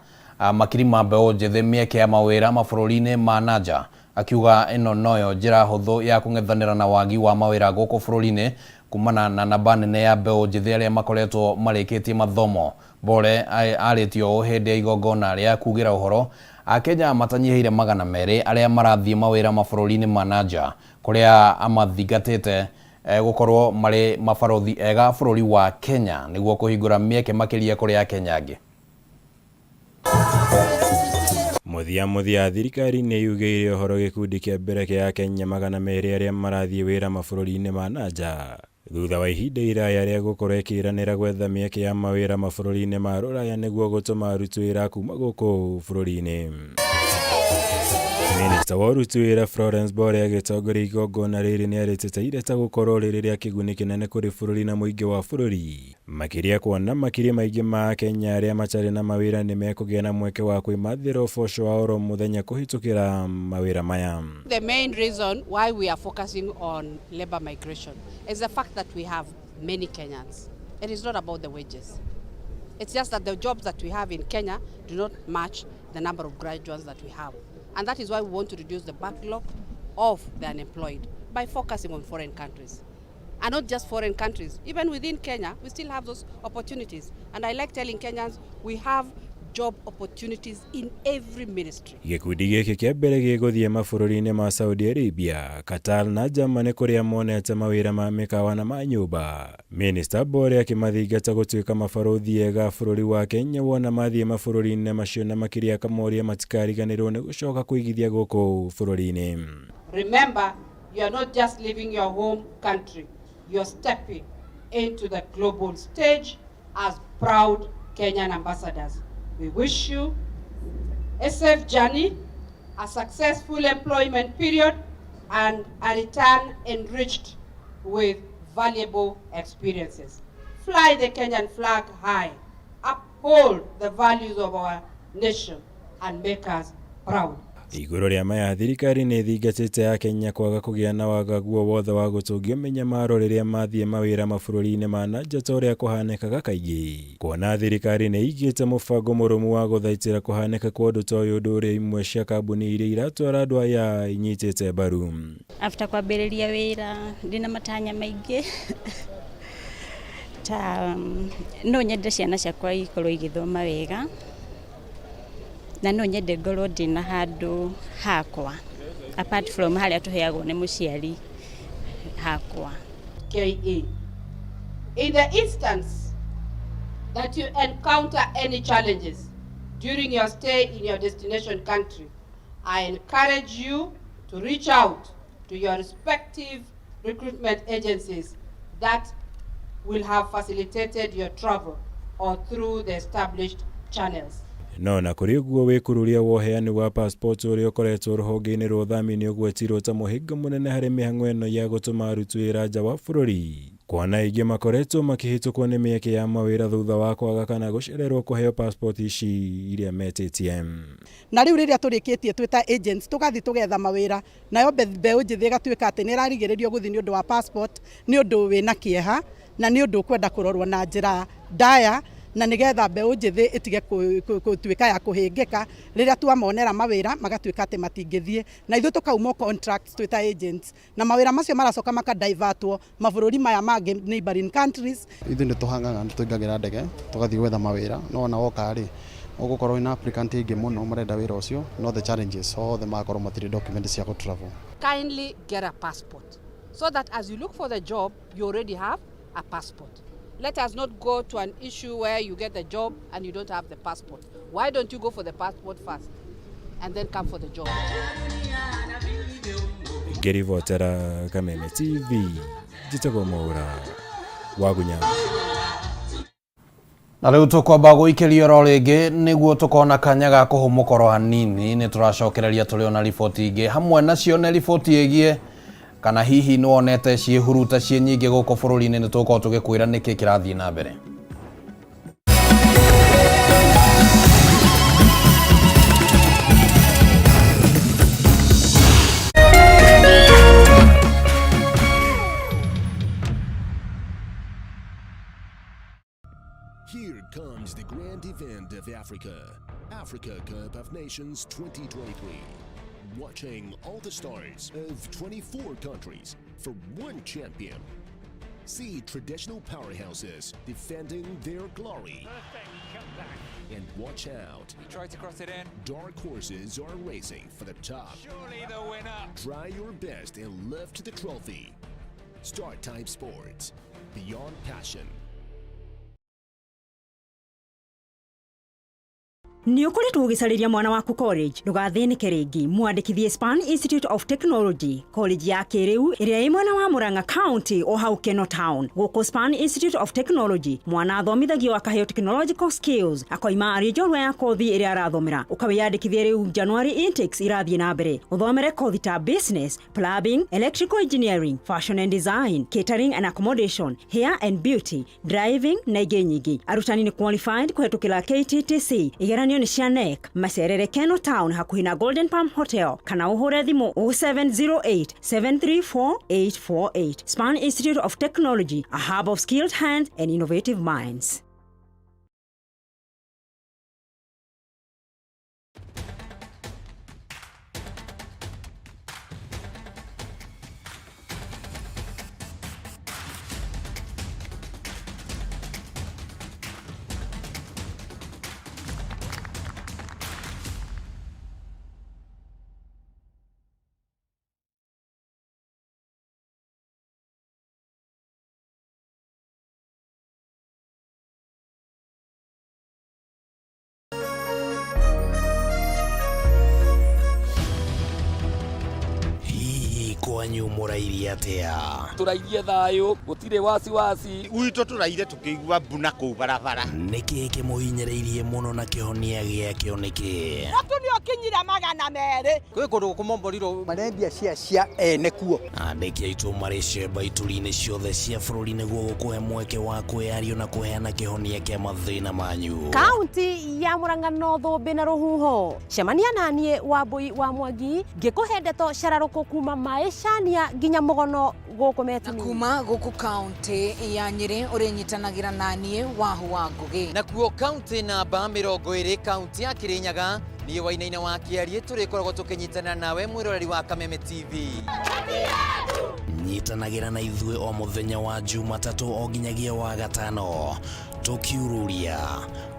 S2: makiri ma mbeũ njĩthĩ mĩeke ya mawĩra mabũrũri-inĩ ma nanja, akiuga ĩno noyo njĩra hũthũ ya kũng'ethanĩra na wagi wa mawĩra gũkũ bũrũri-inĩ kumana na namba nene ya mbeũ njĩthĩ arĩa makoretwo marĩkĩtie mathomo. Bore arĩtio hĩndĩ ya igongona rĩa kugira ũhoro Akenya matanyihiire 200 arĩa marathiĩ mawĩra mabũrũri-inĩ ma nanja, kũrĩa amathingatĩte gũkorwo marĩ mabarothi ega bũrũri wa Kenya nĩguo kũhingũra mĩeke makĩria kũrĩ Akenya angĩ.
S23: Muthia thirikari nĩ yugĩire ũhoro gĩkundi kĩa mbere kĩa Akenya 200 arĩa marathiĩ wĩra mabũrũri-inĩ ma nanja thutha wa ihinda iraya rĩa gũkorwo ĩkĩranĩra gwetha mĩeke ya mawĩra mabũrũri-inĩ ma rũraya nĩguo gũtũma aruti wĩra kuma gũkũ bũrũri-inĩ. Minister wa Ũruti Wĩra Florence Bore agĩtongoria igongona rĩrĩ nĩ arĩteteire ta gũkorwo rĩrĩ rĩa kĩguni kĩnene kũrĩ bũrũri na mũingĩ wa bũrũri, makĩria kuona makĩria maingĩ ma Kenya arĩa matarĩ na mawĩra nĩ mekũgĩa na mweke wa kwĩmathĩra ũboco wa oro mũthenya kũhĩtũkĩra mawĩra maya.
S24: The main reason why we are focusing on labor migration is the fact that we have many Kenyans. It is not about the wages. It's just that the jobs that we have in Kenya do not match the number of graduates that we have. And that is why we want to reduce the backlog of the unemployed by focusing on foreign countries. And not just foreign countries, even within Kenya, we still have those opportunities. And I like telling Kenyans, we have job opportunities in every ministry.
S23: Gĩkundi gĩkĩ kĩa mbere gĩgũthiĩ mabũrũri-inĩ ma Saudi Arabia, Qatar na Germany kũrĩa monete mawĩra ma mĩkawa na ma nyũmba. Minister Bore akĩmathingata gũtuĩka mabarothi ega bũrũri wa Kenya wona mathiĩ mabũrũri-inĩ macio na makĩria akamoria matikariganĩrwo nĩ gũcoka kũigithia gũkũ bũrũri-inĩ.
S24: Remember, you are not just leaving your home country, you're stepping into the global stage as proud Kenyan ambassadors. We wish you a safe journey, a successful employment period, and a return enriched with valuable experiences. Fly the Kenyan flag high, uphold the values of our nation, and make us proud.
S23: Igũrũ rĩa maya thirikari nĩ thingatĩte Akenya kwaga kũgĩa na wagagu o wothe wa gũtũngio mĩnyamaro rĩrĩa mathiĩ mawĩra mabũrũri-inĩ ma nanja ta ũrĩa kũhanĩkaga kaingĩ. Kuona thirikari nĩ ĩigĩte mũbango mũrũmu wa gũthaitĩra kũhanĩka kwa ũndũ ta ũyũ, ũndũ ũrĩa imwe cia kambuni iria iratwara andũ aya inyitĩte mbaru.
S6: After kwambĩrĩria wĩra ndina matanya maingĩ ta no nyende ciana ciakwa ikorwo igĩthoma wega na no nyende ngorwo ndina handũ hakwa apart from harĩa tũheagwo nĩ mũciari hakwa.
S24: KE. In the instance that you encounter any challenges during your stay in your destination country, I encourage you to reach out to your respective recruitment agencies that will have facilitated your travel or through the established channels.
S23: No na kũrĩ ũguo wĩkururia wa ũheani wa passport ũrĩa ũkoretwo rũhonge-inĩ rwa ũthamini ũgwetirwo ta mũhĩnga mũnene harĩ mĩhang'o ĩno ya gũtũma arutwo wĩra nja wa bũrũri. Kuona aingĩ makoretwo makĩhĩtũkwo nĩ mĩeke ya mawĩra thutha wa kwaga kana gũcererwo kũheo passport ici iria metĩtie.
S9: Na rĩu rĩrĩa tũrĩkĩtie twĩta agents tũgathiĩ tũgetha mawĩra, nayo mbeũ njĩthĩ ĩgatuĩka atĩ nĩ ĩrarigĩrĩrio gũthiĩ nĩ ũndũ wa passport, nĩ ũndũ wĩna kĩeha na nĩ ũndũ kwenda kũrorwo na njĩra ndaya, na nigetha mbeũ njĩthĩ ĩtige gũtuĩka ya kũhĩngĩka rĩrĩa twamonera mawĩra magatuĩka atĩ matingĩthiĩ, na ithuĩ tũkaumwo contracts twĩta agents, na mawĩra macio maracoka makadivertwo mabũrũri maya mangĩ neighboring countries.
S22: Ithuĩ nĩ tũhangaga nĩ tũingagĩra ndege tũgathiĩ gwetha mawĩra, no ona woka rĩ ũgũkorwo na applicant aingĩ mũno marenda wĩra ũcio, no the challenges othe magakorwo matirĩ document cia travel.
S24: Kindly get a passport so that as you look for the job you already have a passport. Let us not go to an issue where you get the job and you don't have the passport. Why don't you go for the passport first and then come for the job?
S23: Ngĩribotera Kameme TV, njĩtagwo Mwaura Wagunya.
S2: Na rĩu tũkwamba gũikĩrio ro rĩngĩ nĩguo tũkona kanya ga kũhũmũkoro hanini. Nĩ tũracokereria tũrĩ ona riboti ingĩ hamwe nacio nĩ riboti ĩgiĩ kana hihi nĩ wonete ciĩhuruta ciĩ nyingĩ gũkũ bũrũri-inĩ. Nĩ tũgũkorwo tũgĩkwĩra nĩkĩ kĩrathiĩ na mbere.
S10: Here comes the grand event of Africa Cup of Nations 2023. Watching all the stars of 24 countries for one champion. See traditional powerhouses defending their glory. And watch out.
S11: He tried to cross it in.
S10: Dark horses are racing for the top.
S11: Surely the winner.
S10: Try your best and lift the trophy. Start Time Sports. Beyond passion.
S25: Nĩ ũkoretwo ũgĩcarĩria mwana waku college ndũgathĩnĩke rĩngĩ mwandĩkithie Span Institute of Technology college ya kĩrĩu ĩrĩa ĩ mwena wa Murang'a County o hau Keno Town. Gũkũ Span Institute of Technology mwana athomithagio akaheo technological skills akoima arĩ njorua ya kothi ĩrĩa arathomera ũkawĩyandĩkithie rĩu January intakes irathiĩ na mbere ũthomere kothi ta business, plumbing, electrical engineering, fashion and design, catering and accommodation, hair and beauty, driving na ingĩ nyingĩ. Arutani nĩ qualified kũhetũkĩra KTTC igeranio nĩ cia NEC. Macerere Keno Town hakuhĩ na Golden Palm Hotel kana ũhũre thimũ 0708 734 848. Span Institute of Technology, a hub of skilled hands and innovative minds.
S1: kwanyu murairie atia?
S7: Turairie thayo gutire wasi
S17: gwitũ tũraire tũkĩigua mbuna kũu barabara.
S1: Nĩkĩ kĩmũhinyĩrĩirie mũno na kĩhonia gĩakĩo nĩkĩ?
S4: Watu nĩ okinyira 200
S17: kwĩ kũndũ kũmomborirwo marendia cia ene kuo.
S1: Andĩki aitũ marĩ cemba ituri-inĩ ciothe cia bũrũri nĩguo gũkũhe mweke wa kwĩyario na kũheana kĩhonia kĩa mathĩna manyu.
S8: Kaunti ya Murang'a no thũmbĩ na rũhuho. Cemania naniĩ Wambui wa Mwangi ngĩkũhe ndeto cararũkũ kuma Maĩcania nginya Mũgono gũkũ Metini.
S12: Kuma gũkũ kaunti ya Nyĩrĩ ũrĩnyitanagĩra naniĩ Wahu wa Ngũgĩ.
S15: Nakuo kaunti namba 20 kaunti ya Kirinyaga niĩ Wainaina wa Kĩarie tũrĩkoragwo tũkĩnyitana nawe mwĩroreri wa Kameme TV.
S1: Nyitanagĩra na ithuĩ o mũthenya wa Jumatatũ o nginyagia wa Gatano tũkiururia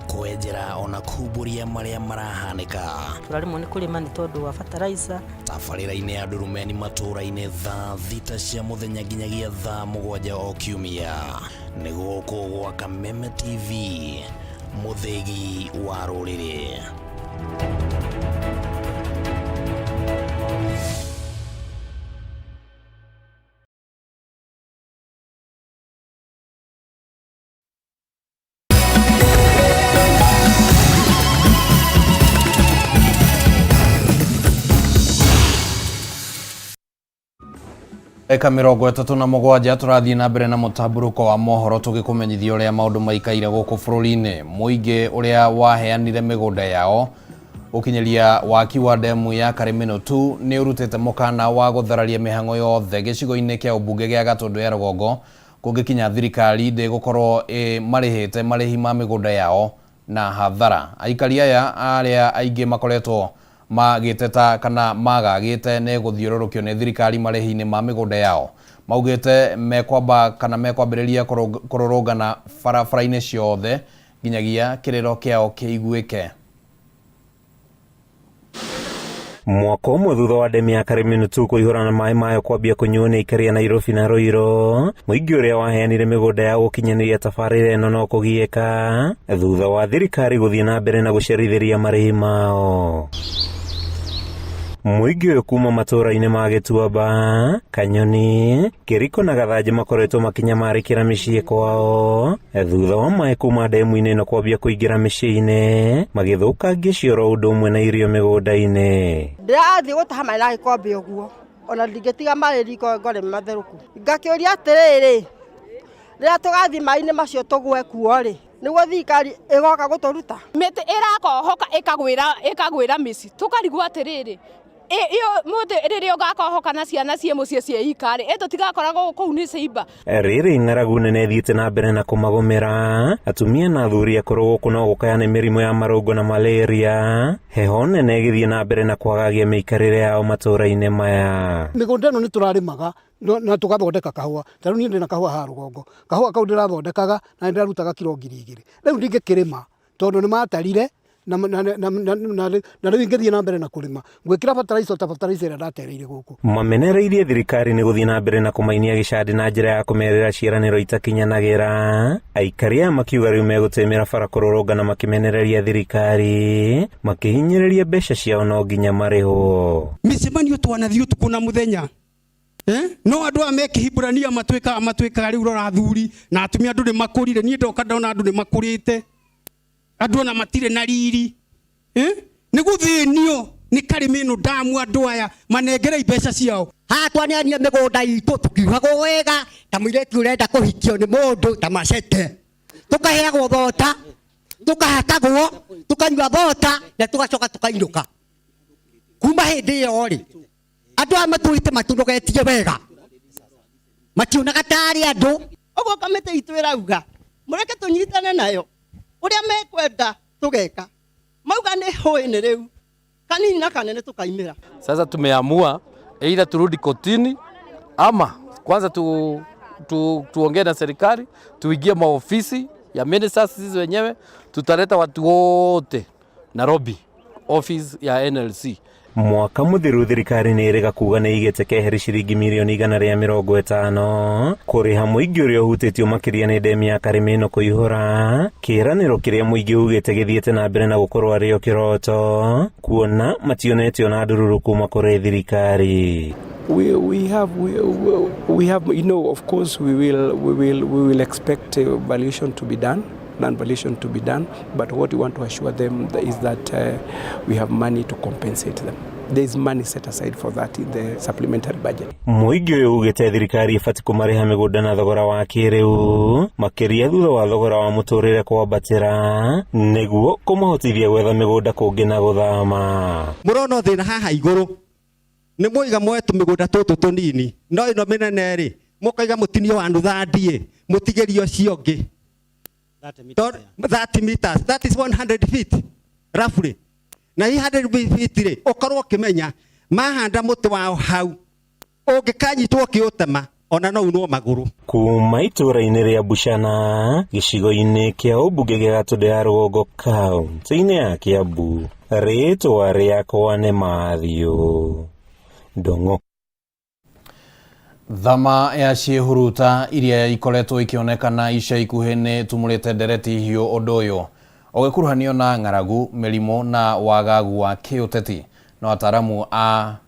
S1: kwenjera ona kumbũria marĩa marahanĩka.
S12: Tũrarĩmwo nĩ kũrĩma nĩ tondũ wa fertilizer.
S1: Tabarĩra-inĩ ya ndurumeni matũra-inĩ thaa 6 cia mũthenya nginyagia thaa 7 o kiumia. Nĩ gũkũ gwa Kameme TV, mũthĩgi wa rũrĩrĩ.
S2: Eka 37 tũrathiĩ na mbere na Mutamburuko wa Mohoro tũgĩkũmenyithia ũrĩa maũndũ maikaire gũkũ bũrũri-inĩ. Mũingĩ ũrĩa waheanire mĩgũnda yao ũkinyeria waki wa demu ya Kameme tu nĩ ũrutĩte mũkana wa gũthararia mĩhang'o yothe gĩcigo-inĩ kĩa ũmbunge gĩa Gatũndũ ya Rũgongo kũngĩkinya thirikari ndĩgũkorwo marĩhĩte marĩhi ma mĩgũnda yao na hathara. Aikari aya arĩa aingĩ makoretwo magĩteta kana magagĩte nĩ gũthiũrũrũkio nĩ thirikari marĩhi-inĩ ma mĩgũnda yao. Maugĩte mekwamba kana mekwambĩrĩria kũrũrũngana barabara-inĩ ciothe nginyagia kĩrĩro kĩao kĩiguĩke.
S23: Mwaka ũmwe thutha wa demu ya Kameme tu kũihũra na maĩ mayo kwambia kũnyuo nĩ aikari a Nairobi na Ruiru, mũingĩ ũrĩa waheanire mĩgũnda ya gũkinyanĩria tabarĩra ĩno no kũgiĩka thutha wa thirikari gũthiĩ na mbere na gũcerithĩria marĩhi mao. Mũingĩ ũyũ kuma matũra-inĩ ma Gĩtuamba, Kanyoni, Kĩriko na Gathanjĩ makoretwo makinyamarĩkĩra mĩciĩ kwao thutha wa maĩ kuma demu-inĩ ĩno kwambia kũingĩra mĩciĩ-inĩ magĩthũkangia cioro ũndũ ũmwe na irio mĩgũnda-inĩ.
S26: Ndĩrathiĩ gũtaha maĩ na gĩkombe ũguo ona ndingĩtiga maĩ riko ngore matherũku. Ngakĩũria atĩrĩrĩ, rĩrĩa tũgathiĩ maĩ-inĩ macio tũgwe kuo-rĩ nĩguo thirikari ĩgoka gũtũruta.
S12: Mĩtĩ ĩrakohoka ĩkagwĩra mĩci tũkarigwo atĩrĩrĩ iyo mũndũ rĩrĩa ũgakohoka na ciana ciĩ mũciĩ ciĩikarĩ tũtigakoragwo kũu nĩ ciimba.
S23: Rĩrĩ ng'aragu nene thiĩte na mbere na kũmagũmĩra atumia na athuri akorwo gũkũ no gũkaya nĩ mĩrimũ ya marũngo na malaria, heho nene ĩgĩthiĩ na mbere na kwagagia mĩikarĩre yao matũra-inĩ maya.
S22: Mĩgũnda ĩno nĩ tũrarĩmaga na tũgathondeka kahũa. Tarĩu niĩ ndĩna kahũa ha Rũgongo, kahũa kau ndĩrathondekaga na ndĩrarutaga kilo 2,000. Rĩu ndingĩkĩrĩma tondũ nĩ matarire na rĩu ingĩthiĩ na mbere na kũrĩma gwĩkĩra fertilizer ta fertilizer ĩrĩa ndatereire gũkũ.
S23: Mamenereirie thirikari nĩ gũthiĩ na mbere na kũmainia gĩcandi na njĩra ya kũmerĩra ciĩranĩro itakinyanagĩra. Aikari aya makiuga rĩu megũtĩmĩra bara kũrũrũngana makĩmenereria thirikari makĩhinyĩrĩria mbeca ciao no nginya marĩhwo.
S27: Mĩcemanio twanathiĩ ũtukũ na mũthenya no andũ aya mekĩhimbũrania matuĩkaga rĩu rora athuri na atumia andũ nĩ makũrire. Niĩ ndoka ndona andũ nĩ makũrĩte, andũ na matirĩ na riri nĩ gũthĩnio nĩ Kameme ĩno damu andũ aya manengerei mbeca ciao.
S26: Haha twaneanire mĩgũnda itũ tũkiugagwo wega ta mũirĩtu ũrenda kũhikio nĩ mũndũ ta macete, tũkaheagwo thota, tũkahakagwo, tũkanyua thota na tũgacoka tũkainũka. Kuma hĩndĩ ĩyo-rĩ andũ aya matũrĩte matũnogetie wega, mationaga tarĩ andũ. Ũguo kamĩtĩ itũ ĩrauga mũreke tũnyitane nayo ũrĩa mekwenda tũgeka. Mauga nĩ hũĩ-inĩ rĩu kanini na kanene tukaimĩra.
S7: Sasa tumeamua either turudi kotini ama kwanza tuongee na serikali, tuingie maofisi ya ministers sisi wenyewe, tutaleta watu wote Nairobi office ya NLC.
S23: Mwaka mũthiru thirikari nĩ ĩrĩga kuga nĩ igĩte keheri ciringi mirioni 150 kũrĩha mũingĩ ũrĩa ũhutĩtio makĩria nĩ demu ya Kameme ĩno kũihũra, kĩĩranĩro kĩrĩa mũingĩ ugĩte gĩthiĩte na mbere na gũkorwo arĩo kĩroto kuona mationetio na ndururu kuma kũrĩ thirikari.
S13: we have, you know, of course we will expect valuation to be done, land valuation to be done, but what we want to assure them is that we have money to compensate them. There is money set aside for that in the supplementary budget.
S23: Muingi uyu ugite thirikari ifati kumariha migunda na thogora wa kiriu makiria thutha wa thogora wa muturire kwambatira niguo kumahotithia gwetha migunda kungi na guthama.
S26: Murona thina haha iguru ni muiga mwetu migunda tutu tunini no ino minene ri mukaiga mutinio wa nuthandie mutigerio ciongi 30 meters, that is 100 feet roughly. Na hii 100 feet ri ukorwo kimenya mahanda muti wao hau ungikanyitwo kiutema ona no unwo maguru.
S23: Kuma itura-ini ria Bushana gicigo-ini kia ubunge gia Gatũndũ ya rũgongo kaunti-ini ya Kiambu, ritwa riakwa ni Mathiũ Ndong'o.
S2: Thama ya ciĩhuruta iria ikoretwo ikionekana ica ikuhĩ nĩ tumũrĩte ndereti hiũ ũndũ ũyũ ũgĩkuruhanio na ng'aragu, mĩrimũ na wagagu wa kĩũteti. No ataramu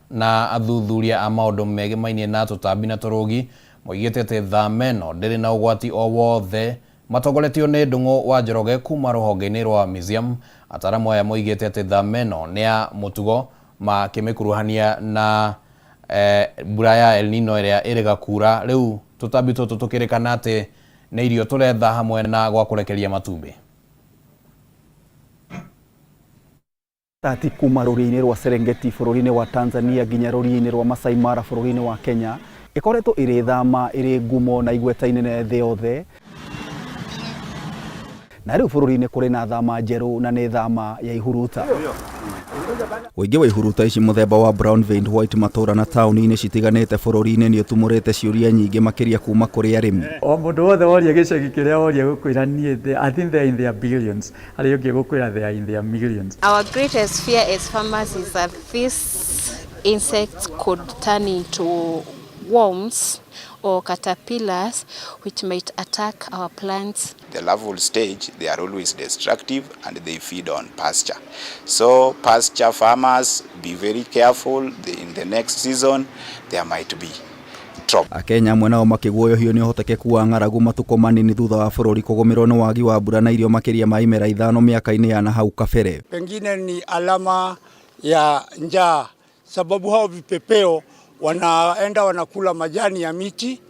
S2: na athuthuria a maũndũ megemainie na tũtambi na tũrũgi moigĩte atĩ thama ĩno ndĩrĩ na ũgwati o wothe. Matongoretio nĩ Ndung'u wa Njoroge kuma rũhonge-inĩ rwa museum. Ataramu aya moigĩte atĩ thama ĩno nĩ ya mũtugo makĩmĩkuruhania na mbura ya El Nino ĩrĩa ĩrĩga kura. Rĩu tũtambi tũtũ tũkĩrĩkana atĩ nĩ irio tũretha hamwe na gwa kũrekeria matumbĩ.
S14: Tati kuma rũriĩ-inĩ rwa Serengeti bũrũri-inĩ wa Tanzania nginya rũriĩ-inĩ rwa Masai Mara bũrũri-inĩ wa Kenya ĩkoretwo ĩrĩ thama ĩrĩ ngumo na igweta inene thĩ yothe. Na rĩu bũrũri-inĩ kũrĩ na thama njerũ na nĩ thama ya ihuruta. Ũingĩ wa ihuruta ici mũthemba wa brown veined white matũra na taũni-inĩ citiganĩte bũrũri-inĩ nĩ ũtumũrĩte ciũria nyingĩ makĩria kuma kũrĩ arĩmi.
S16: O mũndũ wothe woria gĩcagi kĩrĩa woria gũkwĩra niĩ I think they are in their billions. Harĩ ũngĩ gũkwĩra they are in their millions.
S18: Our greatest fear as farmers is that these insects could turn into worms or caterpillars which might attack our plants.
S19: The larval stage, they are always destructive and they feed on pasture. So pasture farmers, be very careful. In the next season, there might be trouble.
S14: Akenya amwe nao makĩguoyohio nĩ ũhotekeku wa ng'aragu matukũ manini thutha wa bũrũri kũgũmĩrwo nĩ wagi wa mbura na irio makĩria ma imera 5 mĩaka-inĩ ya na hau kabere.
S20: Pengine ni alama ya njaa, sababu hao vipepeo wanaenda wanakula majani ya miti,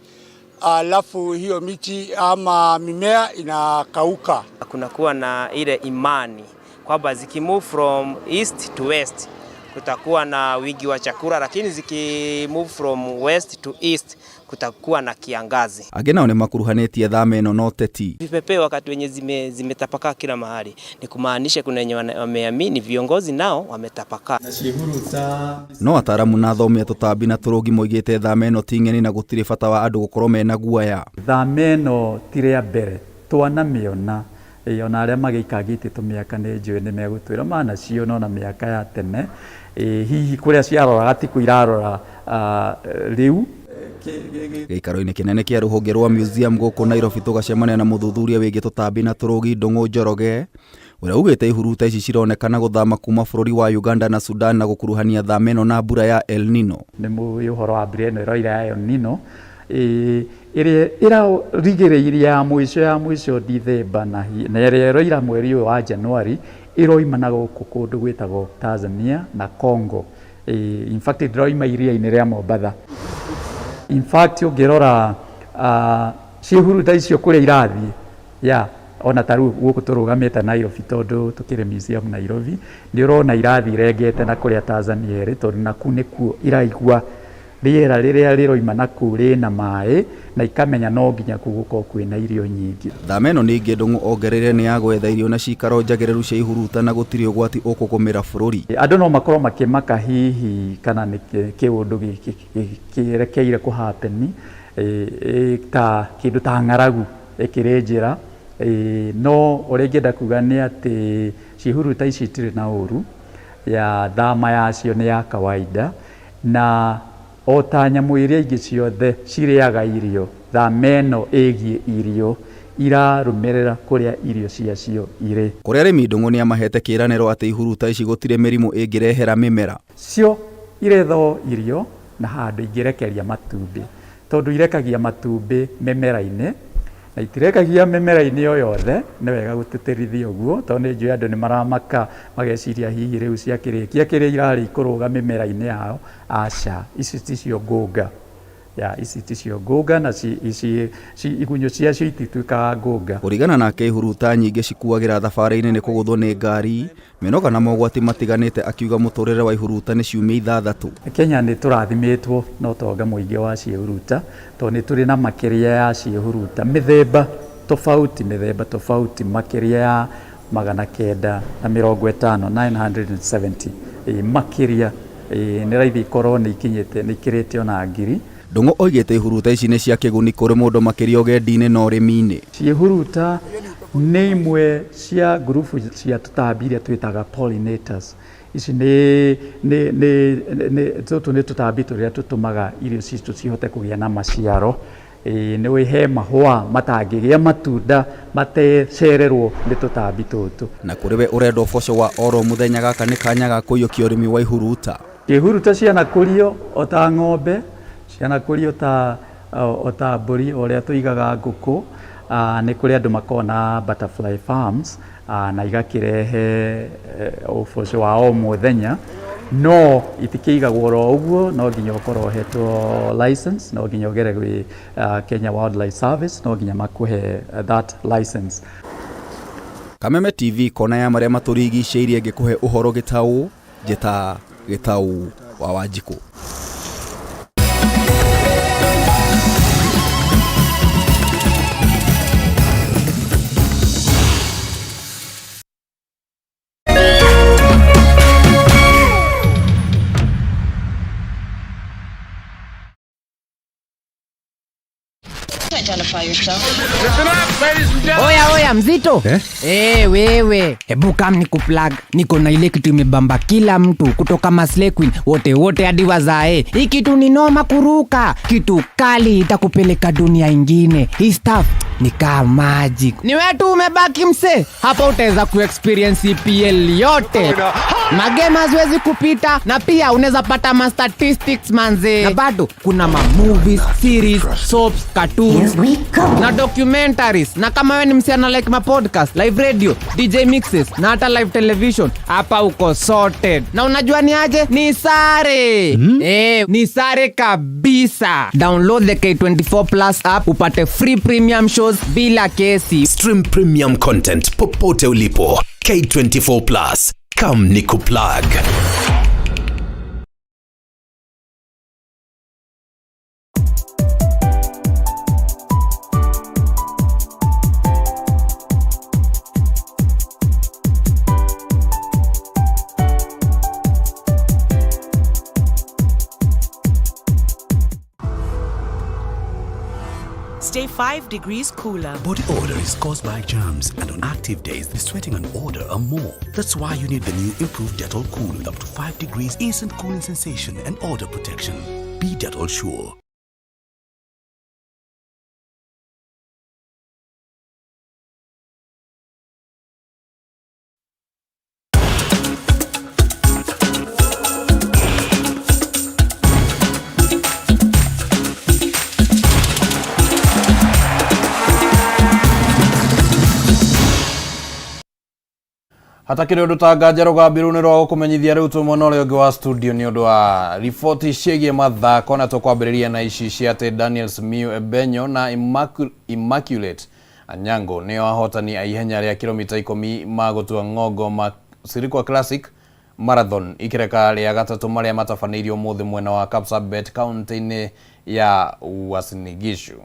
S20: alafu hiyo miti ama mimea inakauka.
S21: Kunakuwa na ile imani kwamba zikimove from east to west kutakuwa na wingi wa chakula, lakini zikimove from west to east kutakuwa na kiangazi.
S14: Angĩ nao nĩ makuruhanĩtie thama ĩno na ũteti.
S21: Vipepeo wakati wenye zimetapakaa kila mahali ni kumaanisha kuna wenye wameamini viongozi nao wametapakaa.
S14: No ataramu na athomi a tũtambi na tũrũgi moigĩte thama ĩno ti ng'eni na gũtirĩ bata wa andũ gũkorwo mena guoya.
S16: Thama ĩno ti rĩa mbere twanamĩona ona arĩa magĩikangĩte tũmĩaka nĩ njũĩ nĩ megũtwĩra mana cio no na mĩaka ya tene hihi kũrĩa ciarora gatiku irarora rĩu.
S14: Gĩikaro-inĩ kĩnene kĩa rũhonge rwa museum gũkũ Nairobi tũgacemania na mũthuthuria wĩgiĩ tũtambi na tũrũgi Ndung'u Njoroge ũrĩa ugĩte ihuruta ici cironekana gũthama kuma bũrũri wa Uganda na Sudan na gũkuruhania thama ĩno na mbura ya El Nino.
S16: Nĩ mũĩ ũhoro wa mbura ĩno ĩroira ya El Nino ĩrĩa ĩrarigĩrĩirie ya mũico Dithemba na ĩrĩa ĩroira mweri ũyũ wa Januari ĩroima na gũkũ kũndũ gwĩtagwo Tanzania na Congo. In fact ĩroima iria-inĩ rĩa Mombasa. In fact ũngĩrora ciĩhuruta icio kũrĩa irathiĩ ona ta rĩu gũkũ tũrũgamĩte Nairobi tondũ tũkĩrĩ museum Nairobi nĩ ũrona irathiĩ irengete na kũrĩa Tanzania ĩrĩ tondũ naku nĩkuo iraigua rĩera rĩrĩa rĩroima naku rĩna maĩ na ikamenya no nginya kũgũkorwo kwĩna irio nyingĩ.
S14: Thama ĩno ningĩ Ndung'u ongereire nĩ ya gwetha irio na cikaro njagĩrĩru cia ihuruta na gũtirĩ ũgwati ũkũgũmĩra bũrũri.
S16: Andũ no makorwo makĩmaka hihi kana nĩ kĩũndũ kĩrekeire kũhapeni ta kĩndũ ta ng'aragu ĩkĩrĩ njĩra, no ũrĩa ingĩenda kuga nĩ atĩ ciĩhuruta ici itirĩ na ũru, ya thama yacio nĩ ya kawaida na o ta nyamũ iria ingĩ ciothe cirĩaga irio, thama ĩno ĩgiĩ irio irarũmĩrĩra kũrĩa irio ciacio irĩ.
S14: Kũrĩa arĩmi Ndung'u nĩ amahete kĩĩranĩro atĩ ihuruta ici gũtirĩ mĩrimũ ĩngĩrehera mĩmera.
S16: Cio iretho irio na handu ingirekeria matumbĩ tondu irekagia matumbĩ memera-inĩ na itirekagia memera-inĩ o yothe nĩ wega gũtĩtĩrithia ũguo tondu nĩ njũĩ andũ nĩ maramaka mageciria hihi rĩu ciakĩrĩkia kĩrĩa irarĩ ikũrũga mĩmera-inĩ yao aca ici ticio ngũnga ici ticio ngũnga na igunyũ ciacio itituĩkaga ngũnga.
S14: Kũringana nake ihuruta nyingĩ cikuagĩra thabarĩ-inĩ nĩ kũgũthwo nĩ ngari mĩnoga na mogwati matiganĩte akiuga mũtũrĩre wa ihuruta nĩ ciumia 6.
S16: Kenya nĩ tũrathimĩtwo no tonga mũingĩ wa ciĩhuruta tondũ nĩ tũrĩ na makĩria ya ciĩhuruta mĩthemba tofauti makĩria ya 950 makĩria nĩ raithi ikorwo nĩ ikĩrĩte ona ngiri.
S14: Ndung'u oigĩte ihuruta ici nĩ cia kĩguni kũrĩ mũndũ makĩria ũgendi-inĩ na ũrĩmi-inĩ.
S16: Ciĩhuruta nĩ imwe cia ngurubu cia tũtambi iria twĩtaga pollinators. Ici tũtũ nĩ tũtambi tũrĩa tũtũmaga irio citũ cihote kũgĩa na maciaro. Nĩ wĩhe mahũa matangĩgĩa matunda matecererwo nĩ tũtambi tũtũ.
S14: Na kũrĩ we ũrenda ũboco wa oro mũthenya gaka nĩ kanya ga kũiyũkia ũrĩmi wa ihuruta.
S16: Ihuruta cianakũrio o ta ng'ombe, cianakũrio o ta mbũri o ũrĩa tũigaga ngũkũ, nĩ kũrĩ andũ makoragwo na butterfly farms na igakĩrehe ũboco wa o mũthenya, no itikĩigagwo ro ũguo, no nginya ũkorwo ũhetwo license, no nginya ũgere gwĩ Kenya Wildlife Service, no nginya makũhe that license.
S14: Kameme TV kona ya marĩa matũrigicĩirie ngĩkũhe ũhoro gĩtaũ njĩta gĩtaũ wa Wanjikũ.
S3: Oya mzito. Wewe, hebu kam nikuplug. Niko na ile kitu imebamba kila mtu kutoka Maslay Queen wote hadi wazae. Hii kitu ni noma kuruka. Kitu kali itakupeleka dunia ingine. Hii stuff ni kama magic. Ni wewe tu umebaki mse. Hapa utaweza kuexperience EPL yote. Magame haziwezi kupita na pia unaweza pata ma statistics manze. Na bado kuna ma movies, series, soaps, cartoons na documentaries. Na kama wewe ni msichana like ma podcast, live radio, DJ mixes na hata live television, hapa uko sorted. Na unajua ni aje? Ni sare. Ni sare kabisa. Download the K24 Plus app upate free premium shows bila kesi.
S5: Stream premium content popote ulipo. K24 Plus. Come nikuplug.
S6: Stay 5 degrees cooler.
S5: Body odor is caused by germs, and on active days, the sweating and odor are more. That's why you need the new improved Dettol Cool with up to 5 degrees instant cooling sensation and odor protection. Be Dettol sure.
S2: Hatakire undu ta nganja rugambiru ni rwa kumenyithia riu tumona uri ungi wa studio ni undu wa ripoti ciĩgiĩ mathako na tukwambĩrĩria na ici cia ati Daniel Simiyu Ebenyo na Immaculate Anyango nĩo ahotani a ihenya rĩa kilomita 10 ma gũtua ng'ongo ma Sirikwa Classic Marathon ikireka rĩa gatatũ marĩa matabanĩirio mũthĩ mwena wa Kapsabet kaunti-inĩ ya Uasin Gishu.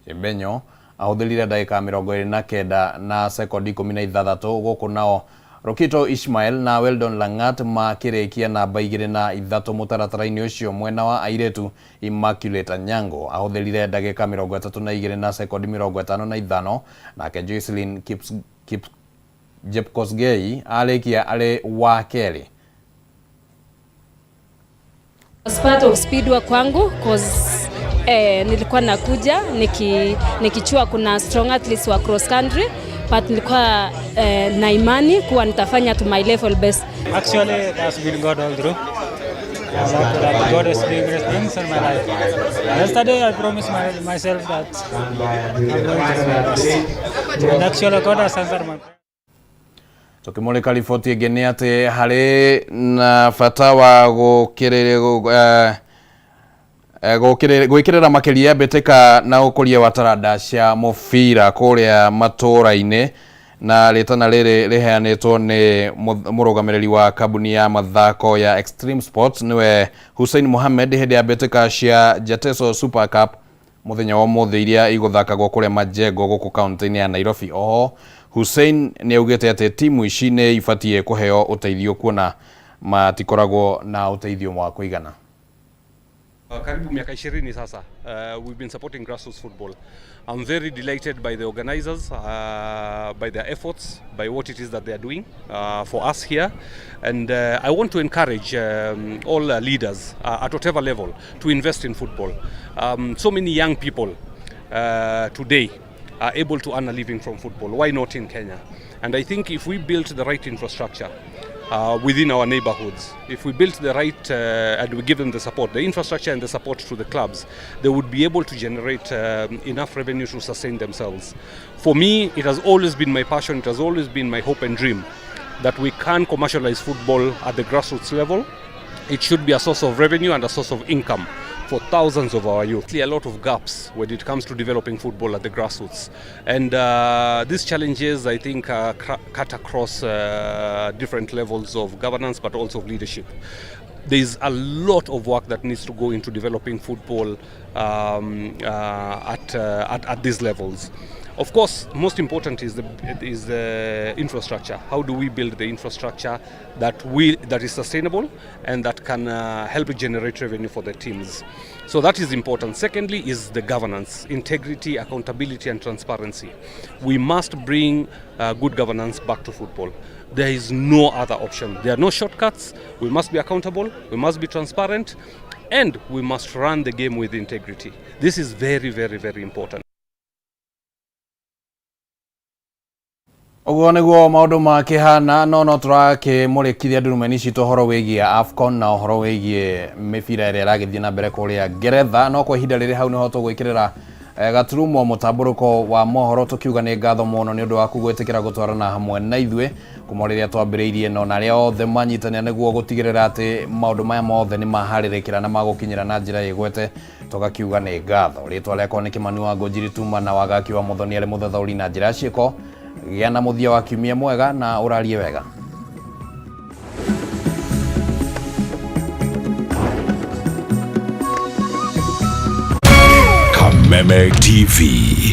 S2: Ebenyo ahũthĩrire ndagĩka 29 na sekondi 16 gũkũ nao Rokito Ishmael na Weldon Langat makĩrĩkia namba 2 na 3 mũtaratara-inĩ ũcio. Mwena wa airetu Immaculate Anyango ahũthĩrire ndagĩka 32 na sekondi 55 nake Jocelyn Jepkosgei arĩkia arĩ wa kerĩ.
S9: As part of speed work kwangu cause nilikuwa nakuja nikichua kuna strong athletes wa cross country, but nilikuwa na imani kuwa nitafanya to my level best.
S10: Actually, that's been God all through.
S4: that God is doing great things in my life. Yesterday I promised myself that I'm going to do my best. And actually God has answered my prayer.
S2: Tukimulika riboti ĩngĩ nĩ atĩ harĩ na bata wa gwĩkĩrĩra makĩria mbĩtĩka na ũkũria wa taranda cia mũbira kũrĩa matũũra-inĩ, na rĩtana rĩrĩ rĩheanĩtwo nĩ mũrũgamĩrĩri wa kambuni ya mathako ya Extreme Sports nĩwe Hussein Mohamed hĩndĩ ya mbĩtĩka cia Jateso Super Cup mũthenya wa ũmũthĩ iria igũthakagwo kũrĩa Majengo gũkũ kaunti-inĩ ya Nairobi. Oho Hussein nĩ augĩte atĩ timu ici nĩ ibatie kũheo ũteithio kuona matikoragwo na ũteithio wa kũigana.
S8: Karibu miaka 20 sasa we've been supporting grassroots football. I'm very delighted by the organizers, by their efforts, by what it is that they are doing for us here, and I want to encourage all leaders at whatever level to invest in football. So many young people today are able to earn a living from football. Why not in Kenya? And I think if we build the right infrastructure within our neighborhoods, if we build the right and we give them the support, the infrastructure and the support to the clubs, they would be able to generate enough revenue to sustain themselves. For me, it has always been my passion, it has always been my hope and dream that we can commercialize football at the grassroots level. It should be a source of revenue and a source of income for thousands of our youth. A lot of gaps when it comes to developing football at the grassroots, and these challenges I think cut across different levels of governance but also of leadership. There's a lot of work that needs to go into developing football at these levels. Of course, most important is the infrastructure. How do we build the infrastructure that is sustainable and that can help generate revenue for the teams? So that is important. Secondly is the governance, integrity, accountability and transparency. We must bring good governance back to football. There is no other option. There are no shortcuts. We must be accountable, we must be transparent, and we must run the game with integrity. This is very, very, very important.
S2: Ũguo nĩguo maũndũ makĩhana, no tũrakĩmũrĩkithia ndurumeni citũ ũhoro wĩgiĩ AFCON na ũhoro wĩgiĩ mĩbira ĩrĩa ĩragĩthiĩ na mbere kũrĩa Ngeretha. No kwa ihinda rĩrĩ hau nĩho tũgwĩkĩrĩra gaturumo mũtambũrũko wa mohoro tũkiuga nĩ ngatho mũno nĩ ũndũ wa gwĩtĩkĩra gũtwarana hamwe na ithuĩ kuma rĩrĩa twambĩrĩirie, no na arĩa othe manyitanĩra nĩguo gũtigĩrĩra atĩ maũndũ maya mothe nĩ maharĩrĩkĩra na magũkinyĩra na njĩra ĩgwete, tũgakiuga nĩ ngatho. Rĩtwa rĩakwa nĩ Kĩmani wa Ngũnjiri Tuma na wagaki wa Mũthoni arĩ mũthathaũri na njĩra ciĩko. Gĩa na mũthia wa kiumia mwega na ũrarie wega.
S5: Kameme TV,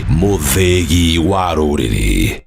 S5: mũthegi wa rũrĩrĩ.